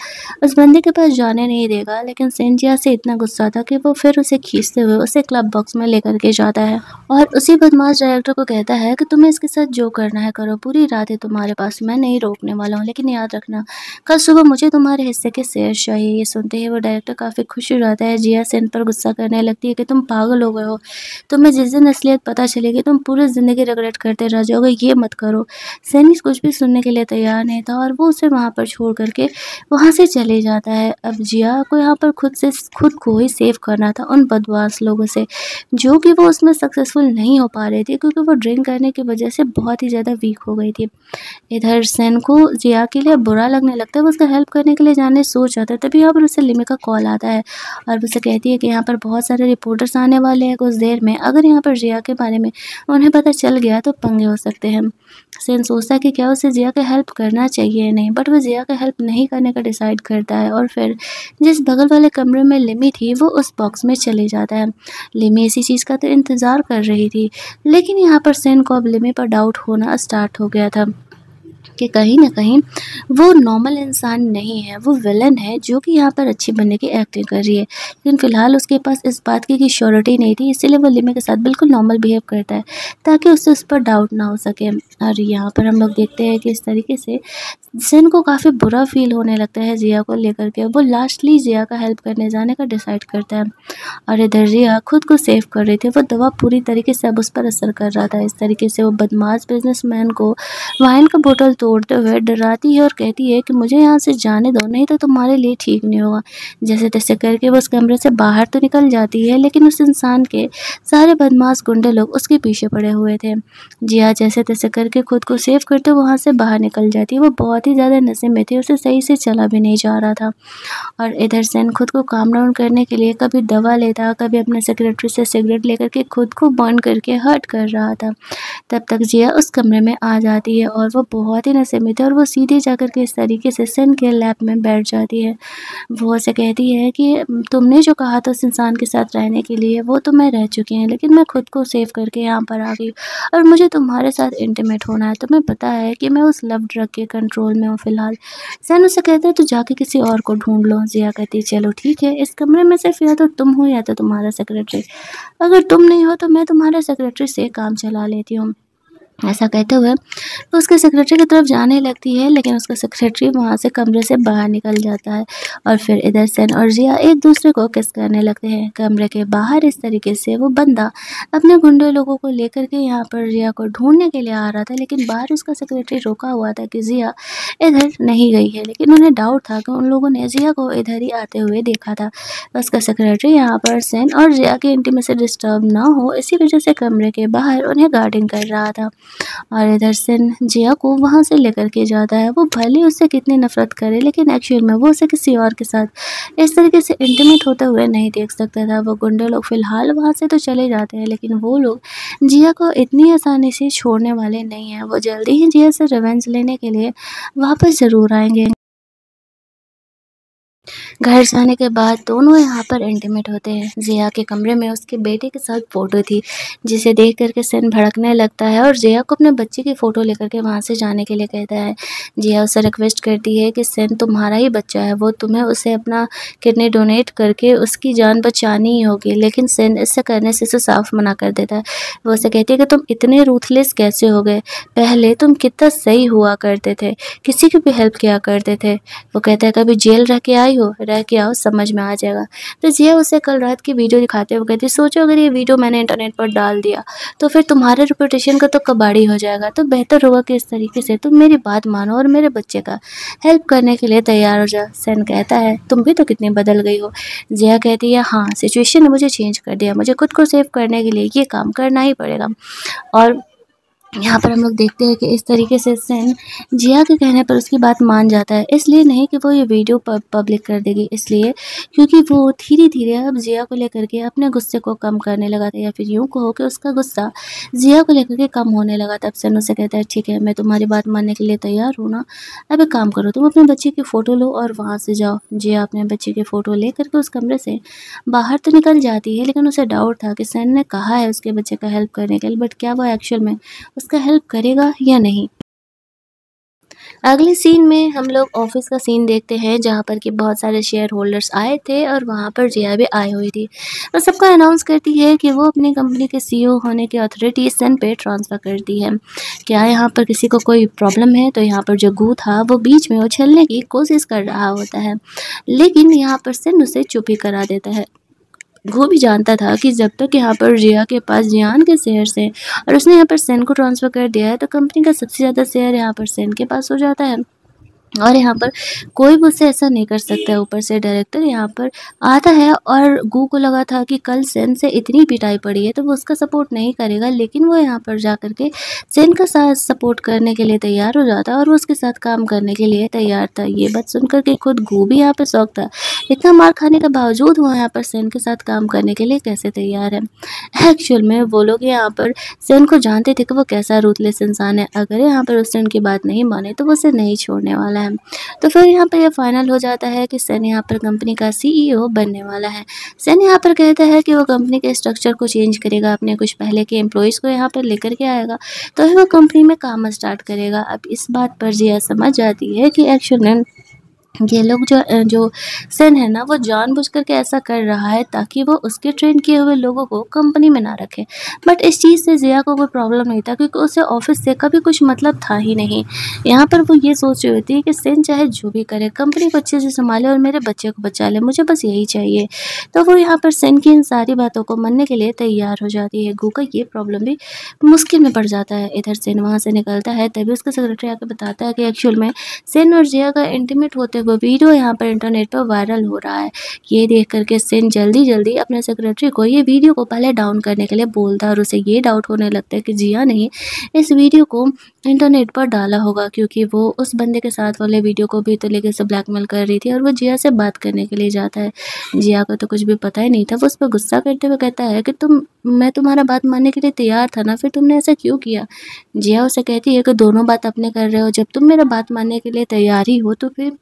Speaker 1: उस बंदे के पास जाने नहीं देगा। लेकिन सेन जिया से इतना गुस्सा था कि वो फिर उसे खींचते हुए उसे क्लब बॉक्स में लेकर के जाता है और उसी बदमाश डायरेक्टर को कहता है कि तुम्हें इसके साथ जो करना है करो, पूरी रात है तुम्हारे पास, मैं नहीं रोकने वाला हूँ, लेकिन याद रखना कल सुबह मुझे तुम्हारे हिस्से के शेयर चाहिए। ये सुनते ही वो डायरेक्टर काफ़ी खुश हो जाता है। जिया सेन पर गुस्सा करने लगती है कि तुम पागल हो गए हो, तुम्हें जिस दिन असलियत पता चलेगी तुम पूरी ज़िंदगी रिग्रेट करते रह जाओगे, ये मत करो। सैनिक कुछ भी सुनने के लिए तैयार नहीं था और वो उसे वहाँ पर छोड़ कर के वहाँ से चले जाता है। अब जिया को यहाँ पर खुद को ही सेव करना था उन बदमाश लोगों से, जो कि वो उसमें सक्सेसफुल नहीं हो पा रहे थे क्योंकि वो ड्रिंक करने की वजह से बहुत ही ज़्यादा वीक हो गई थी। इधर सेन को जिया के लिए बुरा लगने लगता है, वो उसका हेल्प करने के लिए जाने सोच आता है, तभी यहाँ पर उसे लिमी का कॉल आता है और उसे कहती है कि यहाँ पर बहुत सारे रिपोर्टर्स आने वाले हैं कुछ देर में, अगर यहाँ पर जिया के बारे में उन्हें पता चल गया तो पंगे हो सकते हैं। सेन सोचता है कि क्या उसे जिया का हेल्प करना चाहिए या नहीं, बट वो जिया का हेल्प नहीं करने का डिसाइड करता है और फिर जिस बगल वाले कमरे में लिमी थी वो उस बॉक्स में चले जाता है। लिमी इसी चीज़ का तो इंतज़ार कर रही थी, लेकिन यहाँ पर सेन को अब लिमी पर डाउट होना स्टार्ट हो गया था कि कहीं न कहीं वो नॉर्मल इंसान नहीं है, वो विलेन है जो कि यहाँ पर अच्छी बनने की एक्टिंग कर रही है। लेकिन फ़िलहाल उसके पास इस बात की श्योरिटी नहीं थी, इसीलिए वो लिमी के साथ बिल्कुल नॉर्मल बिहेव करता है ताकि उससे उस पर डाउट ना हो सके। और यहाँ पर हम लोग देखते हैं कि इस तरीके से सेन को काफ़ी बुरा फ़ील होने लगता है जिया को लेकर के। वो लास्टली जिया का हेल्प करने जाने का डिसाइड करता है और इधर जिया खुद को सेव कर रही थी। वो दवा पूरी तरीके से अब उस पर असर कर रहा था। इस तरीके से वो बदमाश बिज़नेसमैन को वाइन का बोतल तोड़ते हुए डराती है और कहती है कि मुझे यहाँ से जाने दो, नहीं तो तुम्हारे लिए ठीक नहीं होगा। जैसे-तैसे करके वो उस कमरे से बाहर तो निकल जाती है, लेकिन उस इंसान के सारे बदमाश गुंडे लोग उसके पीछे पड़े हुए थे। जिया जैसे-तैसे करके खुद को सेव करते वहाँ से बाहर निकल जाती है। वो बहुत ही ज़्यादा नशे में थी, उसे सही से चला भी नहीं जा रहा था और इधर सेन खुद को काम डाउन करने के लिए कभी दवा लेता, कभी अपने सेक्रेटरी से सिगरेट लेकर के खुद को बर्न करके हर्ट कर रहा था। तब तक जिया उस कमरे में आ जाती है और वो बहुत ही नशे में थी और वो सीधे जाकर के इस तरीके से सेन के लैब में बैठ जाती है। वो उसे कहती है कि तुमने जो कहा था उस इंसान के साथ रहने के लिए वो तो मैं रह चुकी हूँ, लेकिन मैं खुद को सेव करके यहाँ पर आ गई और मुझे तुम्हारे साथ इंटीमेट होना है। तुम्हें पता है कि मैं उस लव ड्रग के कंट्रोल में हूँ फ़िलहाल। सेन उसे कहता है तो जाके किसी और को ढूँढ लो। जिया कहती है चलो ठीक है, इस कमरे में सिर्फ या तो तुम हो या तो तुम्हारा सेक्रेटरी। अगर तुम नहीं हो तो मैं तुम्हारे सेक्रेटरी से काम चला लेती हूँ। ऐसा कहते हुए वो उसके सेक्रेटरी की तरफ जाने लगती है, लेकिन उसका सेक्रेटरी वहाँ से कमरे से बाहर निकल जाता है और फिर इधर सेन और जिया एक दूसरे को किस करने लगते हैं। कमरे के बाहर इस तरीके से वो बंदा अपने गुंडे लोगों को लेकर के यहाँ पर जिया को ढूंढने के लिए आ रहा था, लेकिन बाहर उसका सेक्रेटरी रोका हुआ था कि जिया इधर नहीं गई है, लेकिन उन्हें डाउट था कि उन लोगों ने जिया को इधर ही आते हुए देखा था। उसका सेक्रेटरी यहाँ पर सेन और जिया की इंटीमेसी डिस्टर्ब ना हो इसी वजह से कमरे के बाहर उन्हें गार्डिंग कर रहा था और इधर से जिया को वहाँ से लेकर के जाता है। वो भले उससे कितनी नफ़रत करे, लेकिन एक्चुअल में वो उसे किसी और के साथ इस तरीके से इंटीमेट होते हुए नहीं देख सकता था। वो गुंडे लोग फ़िलहाल वहाँ से तो चले जाते हैं, लेकिन वो लोग जिया को इतनी आसानी से छोड़ने वाले नहीं हैं। वो जल्दी ही जिया से रिवेंज लेने के लिए वापस ज़रूर आएँगे। घर जाने के बाद दोनों यहाँ पर इंटीमेट होते हैं। जिया के कमरे में उसके बेटे के साथ फ़ोटो थी, जिसे देख कर के सेन भड़कने लगता है और जिया को अपने बच्चे की फ़ोटो लेकर के वहाँ से जाने के लिए कहता है। जिया उससे रिक्वेस्ट करती है कि सेन तुम्हारा ही बच्चा है, वो तुम्हें उसे अपना किडनी डोनेट करके उसकी जान बचानी ही होगी। लेकिन सेन इससे करने से उसे साफ मना कर देता है। वो उसे कहती है कि तुम इतने रूथलेस कैसे हो गए? पहले तुम कितना सही हुआ करते थे, किसी की भी हेल्प किया करते थे। वो कहता है कभी जेल रह के आई हो, रह के आओ, समझ में आ जाएगा। तो जिया उसे कल रात की वीडियो दिखाते हुए कहती है सोचो अगर ये वीडियो मैंने इंटरनेट पर डाल दिया तो फिर तुम्हारे रेपुटेशन का तो कबाड़ी हो जाएगा। तो बेहतर होगा कि इस तरीके से तुम मेरी बात मानो और मेरे बच्चे का हेल्प करने के लिए तैयार हो जाओ। सेन कहता है तुम भी तो कितनी बदल गई हो। जिया कहती है हाँ, सिचुएशन ने मुझे चेंज कर दिया, मुझे खुद को सेव करने के लिए ये काम करना ही पड़ेगा। और यहाँ पर हम लोग देखते हैं कि इस तरीके से सेन जिया के कहने पर उसकी बात मान जाता है। इसलिए नहीं कि वो ये वीडियो पब्लिक कर देगी, इसलिए क्योंकि वो धीरे-धीरे अब जिया को लेकर के अपने गुस्से को कम करने लगा था, या फिर यूँ कहो कि उसका गुस्सा जिया को लेकर के कम होने लगा था। अब सेन उसे कहता है ठीक है, मैं तुम्हारी बात मानने के लिए तैयार हूँ ना, अब एक काम करो तुम अपने बच्चे की फ़ोटो लो और वहाँ से जाओ। जिया अपने बच्चे की फ़ोटो ले कर के उस कमरे से बाहर तो निकल जाती है, लेकिन उसे डाउट था कि सेन ने कहा है उसके बच्चे का हेल्प करने के लिए, बट क्या वो एक्चुअल में उसका हेल्प करेगा या नहीं। अगले सीन में हम लोग ऑफिस का सीन देखते हैं, जहाँ पर कि बहुत सारे शेयर होल्डर्स आए थे और वहाँ पर जिया भी आई हुई थी। और सबको अनाउंस करती है कि वो अपनी कंपनी के सीईओ होने की अथॉरिटी सेन पे ट्रांसफ़र करती है। क्या यहाँ पर किसी को कोई प्रॉब्लम है? तो यहाँ पर जो गू था वो बीच में उछलने की कोशिश कर रहा होता है, लेकिन यहाँ पर सेन उसे चुप ही करा देता है। वो भी जानता था कि जब तक यहाँ पर जिया के पास जियान के शेयर्स हैं और उसने यहाँ पर सेन को ट्रांसफ़र कर दिया है, तो कंपनी का सबसे ज़्यादा शेयर यहाँ पर सेन के पास हो जाता है। और यहाँ पर कोई भी उससे ऐसा नहीं कर सकता है। ऊपर से डायरेक्टर यहाँ पर आता है और गू को लगा था कि कल सेन से इतनी पिटाई पड़ी है तो वो उसका सपोर्ट नहीं करेगा, लेकिन वो यहाँ पर जा कर के सेन का साथ सपोर्ट करने के लिए तैयार हो जाता है और वो उसके साथ काम करने के लिए तैयार था। ये बात सुनकर के खुद गू भी यहाँ पर शौक था, इतना मार खाने के बावजूद वो यहाँ पर सेन के साथ काम करने के लिए कैसे तैयार है। एक्चुअल में वो लोग यहाँ पर सेन को जानते थे कि वो कैसा रूथलेस इंसान है। अगर यहाँ पर उसने उनकी बात नहीं माने तो वो उसे नहीं छोड़ने वाला है। तो फिर यहाँ पर यह फाइनल हो जाता है कि सेन यहाँ पर कंपनी का सीईओ बनने वाला है। सेन यहाँ पर कहता है कि वो कंपनी के स्ट्रक्चर को चेंज करेगा, अपने कुछ पहले के एम्प्लॉइज़ को यहाँ पर लेकर के आएगा, तो ही वो कंपनी में काम स्टार्ट करेगा। अब इस बात पर जिया समझ जाती है कि एक्चुअल में ये लोग जो सेन है ना, वो जानबूझकर के ऐसा कर रहा है ताकि वो उसके ट्रेन किए हुए लोगों को कंपनी में ना रखे। बट इस चीज़ से जिया को कोई प्रॉब्लम नहीं था, क्योंकि उसे ऑफिस से कभी कुछ मतलब था ही नहीं। यहाँ पर वो ये सोच रही होती है कि सेन चाहे जो भी करे, कंपनी को अच्छे से संभाले और मेरे बच्चे को बचा ले, मुझे बस यही चाहिए। तो वो यहाँ पर सेन की इन सारी बातों को मानने के लिए तैयार हो जाती है। गू का ये प्रॉब्लम भी मुश्किल में पड़ जाता है। इधर सेन वहाँ से निकलता है, तभी उसका सेक्रेटरी आकर बताता है कि एक्चुअल में सेन और जिया का इंटीमेट होते हुए वीडियो यहाँ पर इंटरनेट पर वायरल हो रहा है। ये देख करके सेन जल्दी अपने सेक्रेटरी को ये वीडियो को पहले डाउन करने के लिए बोलता है और उसे ये डाउट होने लगता है कि जिया ने इस वीडियो को इंटरनेट पर डाला होगा, क्योंकि वो उस बंदे के साथ वाले वीडियो को भी तो लेके उसे ब्लैकमेल कर रही थी और वो जिया से बात करने के लिए जाता है। जिया को तो कुछ भी पता ही नहीं था। वो उस पर गुस्सा करते हुए कहता है कि मैं तुम्हारा बात मानने के लिए तैयार था ना, फिर तुमने ऐसा क्यों किया? जिया उसे कहती है कि दोनों बात अपने कर रहे हो, जब तुम मेरा बात मानने के लिए तैयार ही हो तो फिर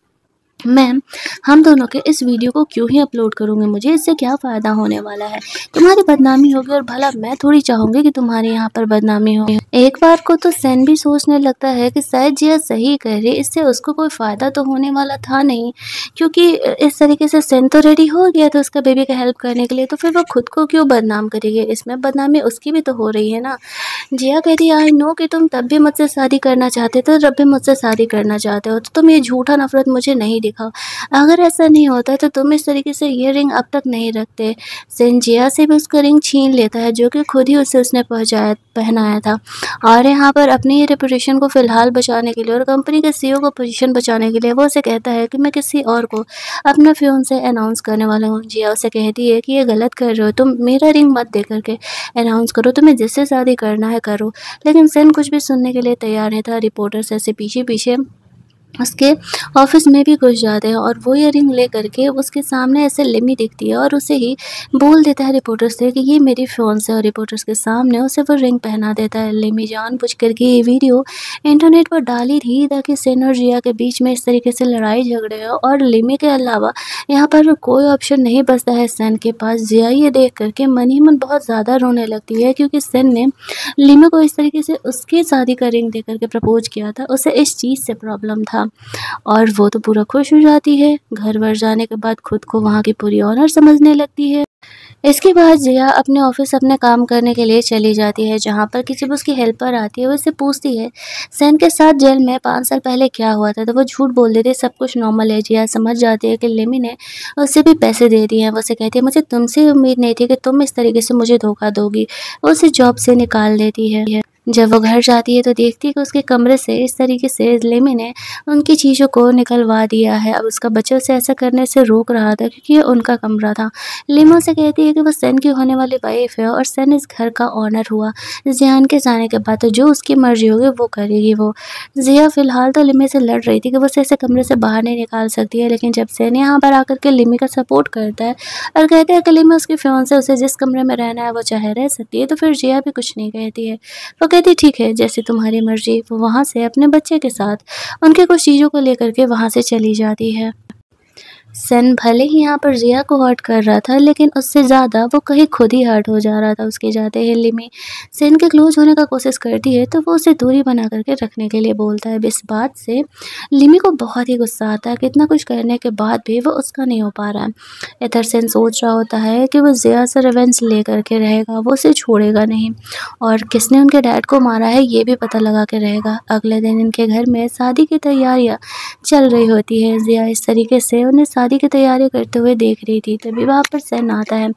Speaker 1: मैम हम दोनों के इस वीडियो को क्यों ही अपलोड करूँगी? मुझे इससे क्या फ़ायदा होने वाला है? तुम्हारी बदनामी होगी और भला मैं थोड़ी चाहूँगी कि तुम्हारे यहाँ पर बदनामी हो। एक बार को तो सेन भी सोचने लगता है कि शायद जिया सही कह रही, इससे उसको कोई फ़ायदा तो होने वाला था नहीं, क्योंकि इस तरीके से सेन तो रेडी हो गया था उसका बेबी का हेल्प करने के लिए, तो फिर वो खुद को क्यों बदनाम करेगी? इसमें बदनामी उसकी भी तो हो रही है ना। जिया कहती है आई नो कि तुम तब भी मुझसे शादी करना चाहते थे, जब भी मुझसे शादी करना चाहते हो, तो तुम ये झूठा नफरत मुझे नहीं दिखाओ। अगर ऐसा नहीं होता तो तुम इस तरीके से ये रिंग अब तक नहीं रखते। सेन जिया से भी उसका रिंग छीन लेता है, जो कि खुद ही उसे उसने पहनाया था। और यहाँ पर अपनी ही रेपुटेशन को फ़िलहाल बचाने के लिए और कंपनी के सीईओ को पोजीशन बचाने के लिए वो उसे कहता है कि मैं किसी और को अपना फियांसे अनाउंस करने वाला हूँ। जिया उसे कहती है कि ये गलत कर रहे हो, तुम मेरा रिंग मत दे करके अनाउंस करो, तुम्हें जिससे शादी करना है करो। लेकिन सेन कुछ भी सुनने के लिए तैयार नहीं था। रिपोर्टर्स ऐसे पीछे उसके ऑफिस में भी घुस जाते हैं और वो इयररिंग ले करके उसके सामने ऐसे लिमी दिखती है और उसे ही बोल देता है रिपोर्टर्स से कि ये मेरी फियांसे है, और रिपोर्टर्स के सामने उसे वो रिंग पहना देता है। लिमी जानबूझ करके ये वीडियो इंटरनेट पर डाली थी ताकि सेन और जिया के बीच में इस तरीके से लड़ाई झगड़े हो, और लिमी के अलावा यहाँ पर कोई ऑप्शन नहीं बचता है सेन के पास। जिया ये देख करके मन ही मन बहुत ज़्यादा रोने लगती है, क्योंकि सेन ने लिमी को इस तरीके से उसकी शादी का रिंग दे करके प्रपोज किया था, उसे इस चीज़ से प्रॉब्लम था। और वो तो पूरा खुश हो जाती है। घर वर जाने के बाद खुद को वहाँ की पूरी ऑनर समझने लगती है। इसके बाद जिया अपने ऑफिस अपने काम करने के लिए चली जाती है, जहाँ पर किसी भी उसकी हेल्पर आती है। वो उससे पूछती है सेन के साथ जेल में 5 साल पहले क्या हुआ था, तो वो झूठ बोल देती है सब कुछ नॉर्मल है। जिया समझ जाती है कि लिमी ने उसे भी पैसे दे दिए हैं। वो उसे कहती है मुझे तुमसे उम्मीद नहीं थी कि तुम इस तरीके से मुझे धोखा दोगी। वो उसे जॉब से निकाल देती है। जब वो घर जाती है तो देखती है कि उसके कमरे से इस तरीके से लिमी ने उनकी चीज़ों को निकलवा दिया है। अब उसका बच्चा उसे ऐसा करने से रोक रहा था, क्योंकि ये उनका कमरा था। लिमा से कहती है कि वो सेन की होने वाली वाइफ है और सेन इस घर का ऑनर हुआ। जियान के जाने के बाद तो जो उसकी मर्जी होगी वो करेगी वो। जिया फिलहाल तो लिमी से लड़ रही थी कि वो उसे ऐसे कमरे से बाहर नहीं निकाल सकती है, लेकिन जब सेन यहाँ पर आकर के लिमी का सपोर्ट करता है और कहता है कि लिमी उसकी फियांसे उसे जिस कमरे में रहना है वो चाहे रह सकती है, तो फिर जिया भी कुछ नहीं कहती है। वो कहती ठीक है जैसे तुम्हारी मर्जी। वो वहाँ से अपने बच्चे के साथ उनके कुछ चीज़ों को लेकर के वहाँ से चली जाती है। सेन भले ही यहाँ पर जिया को हर्ट कर रहा था, लेकिन उससे ज़्यादा वो कहीं खुद ही हर्ट हो जा रहा था उसके जाते ही। लिमी सेन के क्लोज होने का कोशिश करती है तो वो उसे दूरी बना करके रखने के लिए बोलता है। इस बात से लिमी को बहुत ही गुस्सा आता है कि इतना कुछ करने के बाद भी वो उसका नहीं हो पा रहा है। इधर सेन सोच रहा होता है कि वो जिया से रिवेंज ले करके रहेगा, वो उसे छोड़ेगा नहीं, और किसने उनके डैड को मारा है ये भी पता लगा के रहेगा। अगले दिन इनके घर में शादी की तैयारियाँ चल रही होती है। जिया इस तरीके से उन्हें शादी की तैयारी करते हुए देख रही थी, तभी वहाँ पर सेन आता है।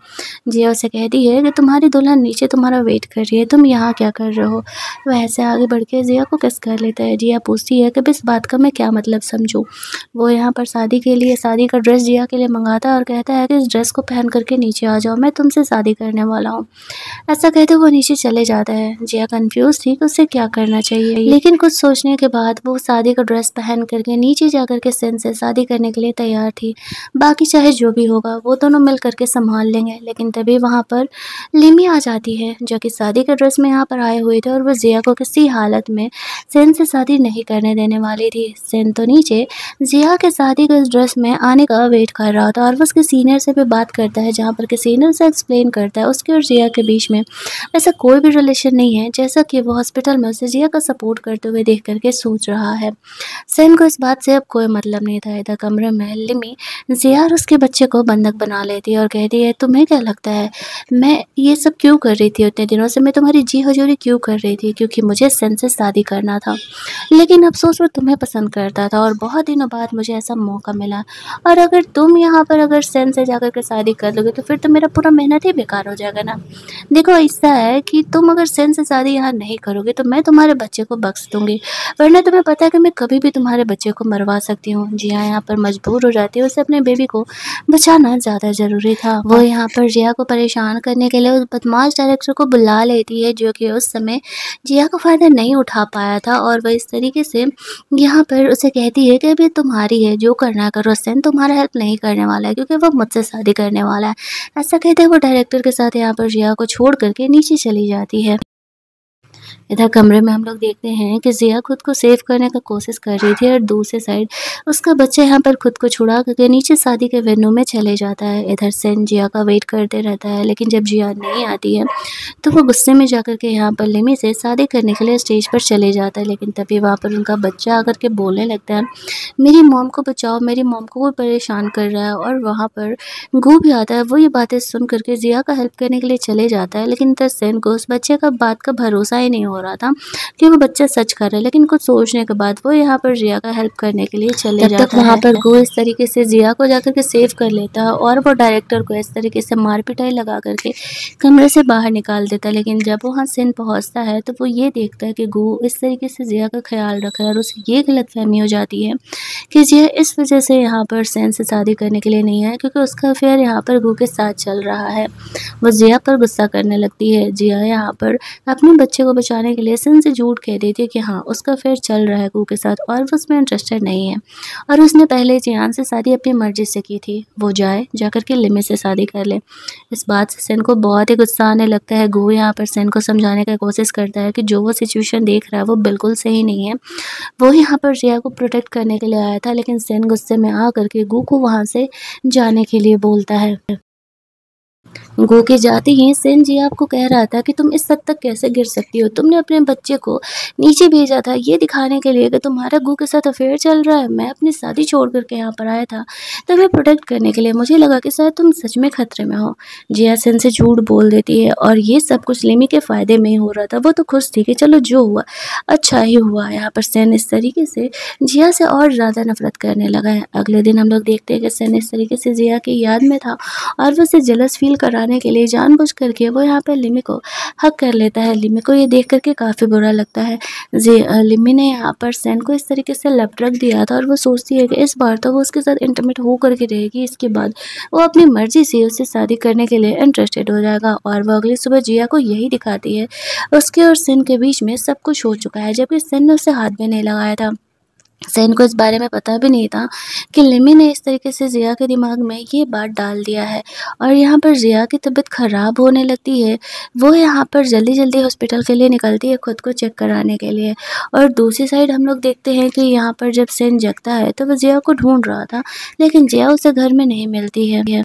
Speaker 1: जिया उसे कहती है कि तुम्हारी दुल्हन नीचे तुम्हारा वेट कर रही है, तुम यहाँ क्या कर रहे हो। वह ऐसे आगे बढ़ के जिया को किस कर लेता है। जिया पूछती है कि इस बात का मैं क्या मतलब समझूं। वो यहाँ पर शादी के लिए शादी का ड्रेस जिया के लिए मंगाता है और कहता है कि इस ड्रेस को पहन करके नीचे आ जाओ, मैं तुमसे शादी करने वाला हूँ। ऐसा कहते वो नीचे चले जाता है। जिया कंफ्यूज थी कि उसे क्या करना चाहिए, लेकिन कुछ सोचने के बाद वो शादी का ड्रेस पहन करके नीचे जा करके सेन से शादी करने के लिए तैयार थी। बाकी चाहे जो भी होगा वो दोनों मिल करके संभाल लेंगे। लेकिन तभी वहाँ पर लिमी आ जाती है, जो कि शादी के ड्रेस में यहाँ पर आए हुए थे, और वो जिया को किसी हालत में सेन से शादी नहीं करने देने वाली थी। सेन तो नीचे जिया के शादी के ड्रेस में आने का वेट कर रहा था, और वो उसके सीनियर से भी बात करता है, जहाँ पर के सीनियर से एक्सप्लेन करता है उसके और जिया के बीच में ऐसा कोई भी रिलेशन नहीं है, जैसा कि वो हॉस्पिटल में उसे जिया का सपोर्ट करते हुए देख करके सोच रहा है। सेन को इस बात से अब कोई मतलब नहीं था। इधर कमरे में लिमी जिया और उसके बच्चे को बंधक बना लेती है और कहती है तुम्हें क्या लगता है मैं ये सब क्यों कर रही थी, उतने दिनों से मैं तुम्हारी जी हजूरी क्यों कर रही थी, क्योंकि मुझे सेन से शादी करना था। लेकिन अफसोस वो तुम्हें पसंद करता था और बहुत दिनों बाद मुझे ऐसा मौका मिला, और अगर तुम यहाँ पर अगर सेन से जाकर के शादी कर लोगे तो फिर तो मेरा पूरा मेहनत ही बेकार हो जाएगा ना। देखो ऐसा है कि तुम अगर सेन से शादी यहाँ नहीं करोगे तो मैं तुम्हारे बच्चे को बख्श दूंगी, वरना तुम्हें पता है कि मैं कभी भी तुम्हारे बच्चे को मरवा सकती हूँ। जिया यहाँ पर मजबूर हो जाती है, उसे अपने बेबी को बचाना ज़्यादा ज़रूरी था। वो यहाँ पर जिया को परेशान करने के लिए उस बदमाश डायरेक्टर को बुला लेती है, जो कि उस समय जिया का फ़ायदा नहीं उठा पाया था, और वह इस तरीके से यहाँ पर उसे कहती है कि अभी तुम्हारी है, जो करना करो, सेन तुम्हारा हेल्प नहीं करने वाला है क्योंकि वो मुझसे शादी करने वाला है। ऐसा कहते हुए वो डायरेक्टर के साथ यहाँ पर जिया को छोड़ करके नीचे चली जाती है। इधर कमरे में हम लोग देखते हैं कि जिया खुद को सेव करने का कोशिश कर रही थी, और दूसरी साइड उसका बच्चा यहाँ पर खुद को छुड़ा करके नीचे शादी के वेन्यू में चले जाता है। इधर सेन जिया का वेट करते रहता है, लेकिन जब जिया नहीं आती है तो वो गुस्से में जाकर के यहाँ पर लिमी से शादी करने के लिए स्टेज पर चले जाता है। लेकिन तभी वहाँ पर उनका बच्चा आकर के बोलने लगता है मेरी मॉम को बचाओ, मेरी मॉम को कोई परेशान कर रहा है, और वहाँ पर गू भी आता है। वो ये बातें सुन करके जिया का हेल्प करने के लिए चले जाता है, लेकिन इधर सेन को उस बच्चे का बात का भरोसा ही नहीं हो रहा था कि वो बच्चा सच कर रहा है। लेकिन कुछ सोचने के बाद वो यहाँ पर जिया का हेल्प करने के लिए चले जाता है। तब तक वहाँ पर गो इस तरीके से जिया को जाकर के सेव कर लेता है, और वो डायरेक्टर को इस तरीके से मार पिटाई लगा करके कमरे से बाहर निकाल देता है। लेकिन जब वहाँ सेन पहुँचता है तो वो ये देखता है कि गो इस तरीके से जिया का ख्याल रखा है, और उसे ये गलतफहमी हो जाती है कि जिया इस वजह से यहाँ पर सेन से शादी करने के लिए नहीं है क्योंकि उसका अफेयर यहाँ पर गो के साथ चल रहा है। वो जिया पर गुस्सा करने लगती है। जिया यहाँ पर अपने बच्चे को बचाने बचाने के लिए सिन से झूठ कह देती है कि हाँ, उसका अफेयर चल रहा है गू के साथ और वो उसमें इंटरेस्टेड नहीं है और उसने पहले जियान से शादी अपनी मर्ज़ी से की थी। वो जाकर के लिमी से शादी कर ले। इस बात से सिन को बहुत ही गुस्सा आने लगता है। गू यहाँ पर सिन को समझाने की कोशिश करता है कि जो वो सिचुएशन देख रहा है वो बिल्कुल सही नहीं है। वो यहाँ पर जिया को प्रोटेक्ट करने के लिए आया था, लेकिन सिन गुस्से में आकर के गू को वहाँ से जाने के लिए बोलता है। गो के जाते ही सेन जिया को कह रहा था कि तुम इस हद तक कैसे गिर सकती हो? तुमने अपने बच्चे को नीचे भेजा था ये दिखाने के लिए कि तुम्हारा गो के साथ अफेयर चल रहा है। मैं अपनी शादी छोड़ कर के यहाँ पर आया था तुम्हें प्रोटेक्ट करने के लिए। मुझे लगा कि शायद तुम सच में खतरे में हो। जिया सेन से झूठ बोल देती है और ये सब कुछ लिमी के फ़ायदे में ही हो रहा था। वो तो खुश थी कि चलो जो हुआ अच्छा ही हुआ। यहाँ पर सेन इस तरीके से जिया से और ज़्यादा नफरत करने लगा है। अगले दिन हम लोग देखते हैं कि सेन इस तरीके से जिया की याद में था और वो उसे जेलस फील कराने के लिए जानबूझ करके वो यहाँ पर लिमी को हग कर लेता है। लिमी को ये देख करके काफ़ी बुरा लगता है। लिमी ने यहाँ पर सेन को इस तरीके से लप रख दिया था और वो सोचती है कि इस बार तो वो उसके साथ इंटीमेट हो करके रहेगी। इसके बाद वो अपनी मर्जी से उससे शादी करने के लिए इंटरेस्टेड हो जाएगा और वो अगली सुबह जिया को यही दिखाती है। उसके और सेन के बीच में सब कुछ हो चुका है, जबकि सेन ने उसे हाथ भी नहीं लगाया था। सेन को इस बारे में पता भी नहीं था कि लिमी ने इस तरीके से जिया के दिमाग में ये बात डाल दिया है और यहाँ पर जिया की तबीयत ख़राब होने लगती है। वो यहाँ पर जल्दी-जल्दी हॉस्पिटल के लिए निकलती है खुद को चेक कराने के लिए और दूसरी साइड हम लोग देखते हैं कि यहाँ पर जब सेन जगता है तो वो जिया को ढूंढ रहा था, लेकिन जिया उसे घर में नहीं मिलती है।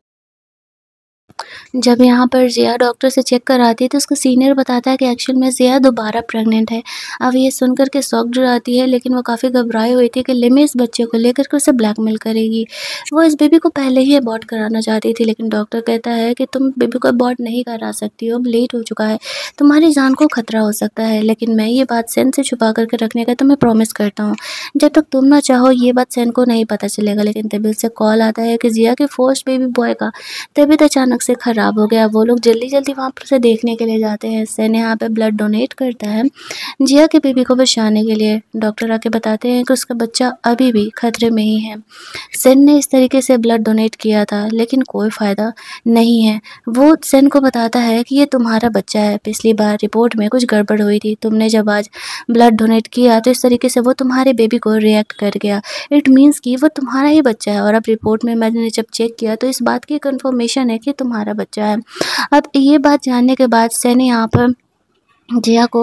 Speaker 1: जब यहाँ पर जिया डॉक्टर से चेक कराती है तो उसका सीनियर बताता है कि एक्चुअल में जिया दोबारा प्रेग्नेंट है। अब ये सुनकर के शॉक्ड हो जाती है, लेकिन वो काफ़ी घबराई हुई थी कि लिमी इस बच्चे को लेकर के उसे ब्लैकमेल करेगी। वो इस बेबी को पहले ही अबॉर्ट कराना चाहती थी, लेकिन डॉक्टर कहता है कि तुम बेबी को अबॉर्ट नहीं करा सकती हो, अब लेट हो चुका है, तुम्हारी जान को खतरा हो सकता है। लेकिन मैं ये बात सेन से छुपा करके रखने का तुम्हें प्रॉमिस करता हूँ। जब तक तुम ना चाहो ये बात सेन को नहीं पता चलेगा। लेकिन तभी से कॉल आता है कि जिया के फर्स्ट बेबी बॉय का तबीयत अचानक से ख़राब हो गया। वो लोग जल्दी-जल्दी वहाँ पर उसे देखने के लिए जाते हैं। सेन यहाँ पे ब्लड डोनेट करता है जिया के बेबी को बचाने के लिए। डॉक्टर आके बताते हैं कि उसका बच्चा अभी भी खतरे में ही है। सेन ने इस तरीके से ब्लड डोनेट किया था, लेकिन कोई फ़ायदा नहीं है। वो सेन को बताता है कि ये तुम्हारा बच्चा है, पिछली बार रिपोर्ट में कुछ गड़बड़ हुई थी, तुमने जब आज ब्लड डोनेट किया तो इस तरीके से वो तुम्हारे बेबी को रिएक्ट कर गया। इट मीन्स कि वो तुम्हारा ही बच्चा है और अब रिपोर्ट में मैंने जब चेक किया तो इस बात की कन्फर्मेशन है कि तुम्हारा बच्चा है। अब ये बात जानने के बाद सेन यहाँ पर जिया को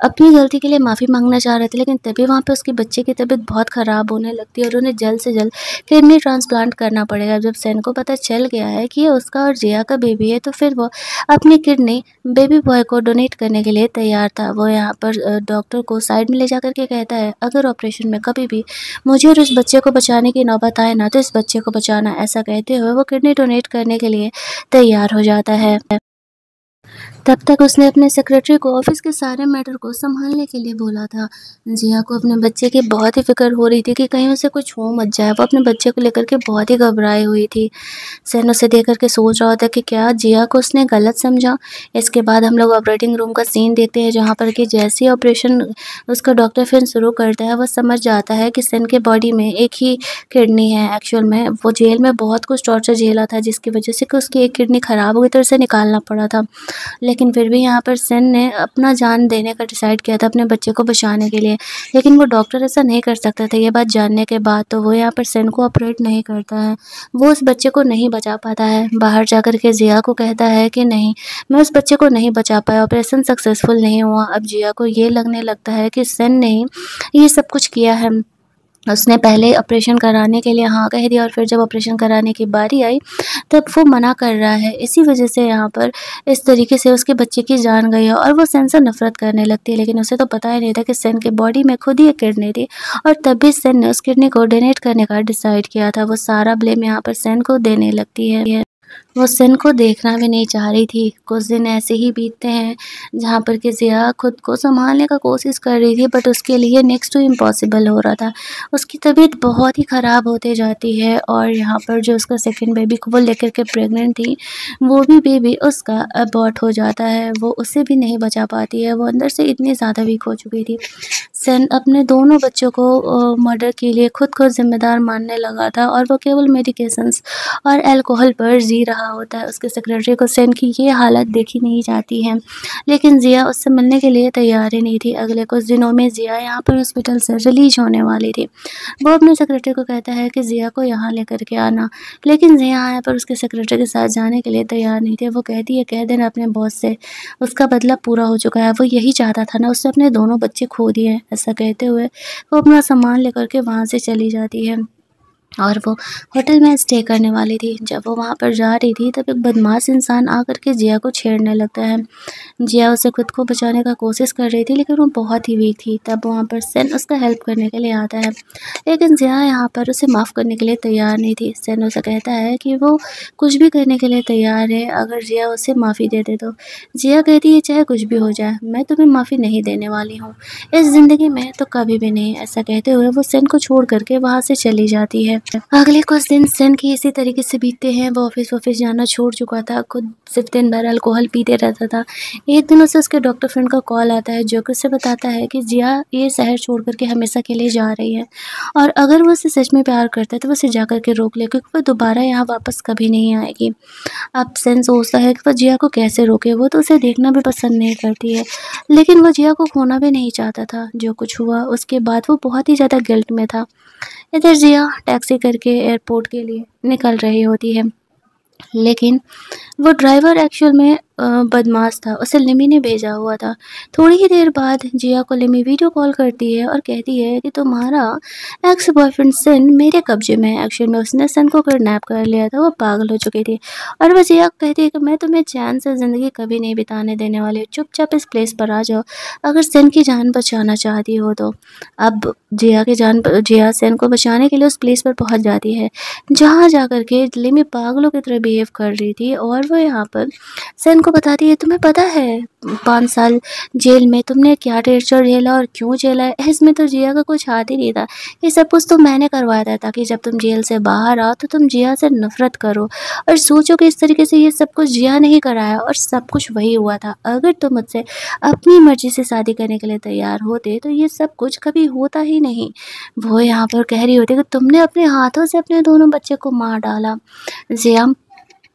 Speaker 1: अपनी गलती के लिए माफ़ी मांगना चाह रहे थे, लेकिन तभी वहाँ पे उसके बच्चे की तबीयत बहुत ख़राब होने लगती है और उन्हें जल्द से जल्द किडनी ट्रांसप्लांट करना पड़ेगा। जब सेन को पता चल गया है कि ये उसका और जिया का बेबी है, तो फिर वो अपनी किडनी बेबी बॉय को डोनेट करने के लिए तैयार था। वो यहाँ पर डॉक्टर को साइड में ले जा कर के कहता है, अगर ऑपरेशन में कभी भी मुझे और इस बच्चे को बचाने की नौबत आए ना, तो इस बच्चे को बचाना। ऐसा कहते हुए वो किडनी डोनेट करने के लिए तैयार हो जाता है। तब तक उसने अपने सेक्रेटरी को ऑफिस के सारे मैटर को संभालने के लिए बोला था। जिया को अपने बच्चे की बहुत ही फिक्र हो रही थी कि कहीं उसे कुछ हो मत जाए। वो अपने बच्चे को लेकर के बहुत ही घबराई हुई थी। सेन उसे देख कर के सोच रहा था कि क्या जिया को उसने गलत समझा। इसके बाद हम लोग ऑपरेटिंग रूम का सीन देखते हैं, जहाँ पर कि जैसे ही ऑपरेशन उसका डॉक्टर फिर शुरू करता है, वो समझ जाता है कि सेन के बॉडी में एक ही किडनी है। एक्चुअल में वो जेल में बहुत कुछ टॉर्चर झेला था, जिसकी वजह से कि उसकी एक किडनी ख़राब हो गई तो उसे निकालना पड़ा था। लेकिन फिर भी यहाँ पर सेन ने अपना जान देने का डिसाइड किया था अपने बच्चे को बचाने के लिए, लेकिन वो डॉक्टर ऐसा नहीं कर सकता था। ये बात जानने के बाद तो वो यहाँ पर सेन को ऑपरेट नहीं करता है, वो उस बच्चे को नहीं बचा पाता है। बाहर जाकर के जिया को कहता है कि नहीं, मैं उस बच्चे को नहीं बचा पाया, ऑपरेशन सक्सेसफुल नहीं हुआ। अब जिया को ये लगने लगता है कि सेन ने ही ये सब कुछ किया है। उसने पहले ऑपरेशन कराने के लिए हाँ कह दिया और फिर जब ऑपरेशन कराने की बारी आई तब वो मना कर रहा है। इसी वजह से यहाँ पर इस तरीके से उसके बच्चे की जान गई है और वो सेन से नफरत करने लगती है। लेकिन उसे तो पता ही नहीं था कि सेन के बॉडी में खुद ही एक किडनी थी और तब भी सेन ने उस किडनी को डोनेट करने का डिसाइड किया था। वो सारा ब्लेम यहाँ पर सेन को देने लगती है। वो सेन को देखना भी नहीं चाह रही थी। कुछ दिन ऐसे ही बीतते हैं जहाँ पर कि जिया खुद को संभालने का कोशिश कर रही थी, बट उसके लिए नेक्स्ट टू इम्पॉसिबल हो रहा था। उसकी तबीयत बहुत ही ख़राब होते जाती है और यहाँ पर जो उसका सेकंड बेबी को वो लेकर के प्रेग्नेंट थी, वो भी बेबी उसका अबॉर्ट हो जाता है। वो उसे भी नहीं बचा पाती है, वो अंदर से इतनी ज़्यादा वीक हो चुकी थी। सेन अपने दोनों बच्चों को मर्डर के लिए खुद को ज़िम्मेदार मानने लगा था और वो केवल मेडिकेशंस और अल्कोहल पर जी रहा रहा होता है। उसके सेक्रेटरी को सेन की ये हालत देखी नहीं जाती है, लेकिन ज़िया उससे मिलने के लिए तैयार ही नहीं थी। अगले कुछ दिनों में ज़िया यहाँ पर हॉस्पिटल से रिलीज़ होने वाली थी। वो अपने सेक्रेटरी को कहता है कि ज़िया को यहाँ लेकर के आना, लेकिन ज़िया यहाँ पर उसके सेक्रेटरी के साथ जाने के लिए तैयार नहीं थे। वो कहती है, कह देना अपने बॉस से, उसका बदला पूरा हो चुका है। वो यही चाहता था ना, उसने अपने दोनों बच्चे खो दिए हैं। ऐसा कहते हुए वो अपना सामान लेकर के वहाँ से चली जाती है और वो होटल में स्टे करने वाली थी। जब वो वहाँ पर जा रही थी तब एक बदमाश इंसान आकर के जिया को छेड़ने लगता है। जिया उसे खुद को बचाने का कोशिश कर रही थी, लेकिन वो बहुत ही वीक थी। तब वहाँ पर सेन उसका हेल्प करने के लिए आता है, लेकिन जिया यहाँ पर उसे माफ़ करने के लिए तैयार नहीं थी। सेन उसे कहता है कि वो कुछ भी करने के लिए तैयार है अगर जिया उसे माफ़ी दे दे तो। जिया कहती है, चाहे कुछ भी हो जाए, मैं तुम्हें माफ़ी नहीं देने वाली हूँ, इस ज़िंदगी में तो कभी भी नहीं। ऐसा कहते हुए वो सेन को छोड़ करके वहाँ से चली जाती है। अगले कुछ दिन सेन की इसी तरीके से बीतते हैं। वो ऑफिस जाना छोड़ चुका था, खुद सिर्फ दिन भर अल्कोहल पीते रहता था। एक दिन उसे उसके डॉक्टर फ्रेंड का कॉल आता है, जो कि उसे बताता है कि जिया ये शहर छोड़ करके हमेशा के लिए जा रही है, और अगर वो उसे सच में प्यार करता है तो वो उसे जा करके रोक ले, क्योंकि वो दोबारा यहाँ वापस कभी नहीं आएगी। अब सेन सोचता है कि वो जिया को कैसे रोके, वो तो उसे देखना भी पसंद नहीं करती है, लेकिन वो जिया को खोना भी नहीं चाहता था। जो कुछ हुआ उसके बाद वो बहुत ही ज़्यादा गिल्ट में था। इधर जिया टैक्सी करके एयरपोर्ट के लिए निकल रही होती है, लेकिन वो ड्राइवर एक्चुअल में बदमाश था, उसे लिमी ने भेजा हुआ था। थोड़ी ही देर बाद जिया को लिमी वीडियो कॉल करती है और कहती है कि तुम्हारा एक्स बॉयफ्रेंड सन मेरे कब्जे में है। एक्चुअल में उसने सन को किडनैप कर लिया था, वो पागल हो चुकी थी। और वो जिया को कहती है कि मैं तुम्हें चैन से ज़िंदगी कभी नहीं बिताने देने वाली, चुपचाप इस प्लेस पर आ जाओ अगर सन की जान बचाना चाहती हो तो। अब जिया सन को बचाने के लिए उस प्लेस पर पहुंच जाती है, जहाँ जा कर के लिमी पागलों की तरह बिहेव कर रही थी। और वो यहाँ पर सन को बताती है, तुम्हें पता है 5 साल जेल में तुमने क्या टॉर्चर झेला और क्यों झेला है? इसमें तो जिया का कुछ हाथ ही नहीं था, ये सब कुछ तो मैंने करवाया था, ताकि जब तुम जेल से बाहर आओ तो तुम जिया से नफरत करो और सोचो कि इस तरीके से ये सब कुछ जिया नहीं कराया और सब कुछ वही हुआ था। अगर तुम मुझसे अपनी मर्जी से शादी करने के लिए तैयार होते तो ये सब कुछ कभी होता ही नहीं। वो यहाँ पर कह रही होती कि तुमने अपने हाथों से अपने दोनों बच्चे को मार डाला। जिया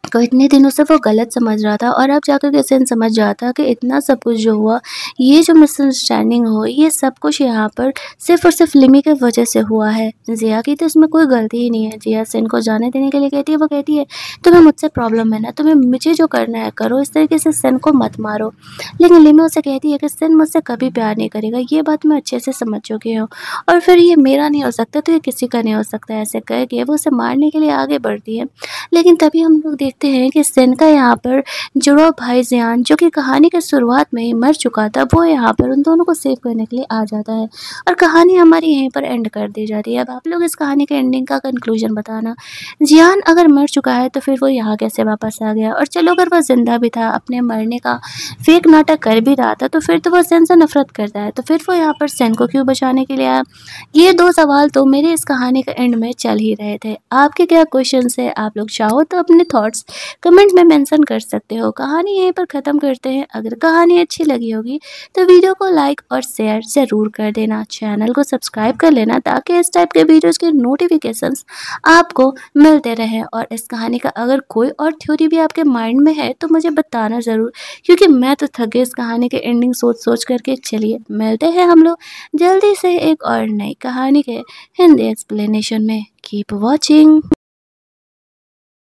Speaker 1: को इतने दिनों से वो गलत समझ रहा था, और अब जाकर के सेन समझ जाता कि इतना सब कुछ जो हुआ, ये जो मिसअंडरस्टैंडिंग हुई, ये सब कुछ यहाँ पर सिर्फ और सिर्फ लिमी की वजह से हुआ है। जिया की तो इसमें कोई गलती ही नहीं है। जिया सेन को जाने देने के लिए कहती है, वो कहती है तुम्हें मुझसे प्रॉब्लम है ना, तुम्हें मुझे जो करना है करो, इस तरीके से सेन को मत मारो। लेकिन लिमी उसे कहती है कि सेन मुझसे कभी प्यार नहीं करेगा, ये बात मैं अच्छे से समझ चुकी हूँ, और फिर ये मेरा नहीं हो सकता तो ये किसी का नहीं हो सकता। ऐसे कह के वो उसे मारने के लिए आगे बढ़ती है, लेकिन तभी हम लोग देखते हैं कि सेन का यहाँ पर जुड़वा भाई जियान, जो कि कहानी के शुरुआत में ही मर चुका था, वो यहाँ पर उन दोनों को सेव करने के लिए आ जाता है, और कहानी हमारी यहीं पर एंड कर दी जाती है। अब आप लोग इस कहानी के एंडिंग का कंक्लूजन बताना। जियान अगर मर चुका है तो फिर वो यहाँ कैसे वापस आ गया? और चलो अगर वो जिंदा भी था, अपने मरने का फेक नाटक कर भी रहा था, तो फिर तो वो सेन से नफरत करता है, तो फिर वो यहाँ पर सेन को क्यों बचाने के लिए आया? ये 2 सवाल तो मेरे इस कहानी के एंड में चल ही रहे थे। आपके क्या क्वेश्चन है? आप लोग चाहो तो अपने थॉट्स कमेंट में मेंशन कर सकते हो। कहानी यहीं पर ख़त्म करते हैं। अगर कहानी अच्छी लगी होगी तो वीडियो को लाइक और शेयर ज़रूर कर देना। चैनल को सब्सक्राइब कर लेना, ताकि इस टाइप के वीडियोज़ के नोटिफिकेशंस आपको मिलते रहें। और इस कहानी का अगर कोई और थ्योरी भी आपके माइंड में है तो मुझे बताना ज़रूर, क्योंकि मैं तो थक गई इस कहानी के एंडिंग सोच सोच करके। चलिए मिलते हैं हम लोग जल्दी से एक और नई कहानी के हिंदी एक्सप्लेनेशन में। Keep watching.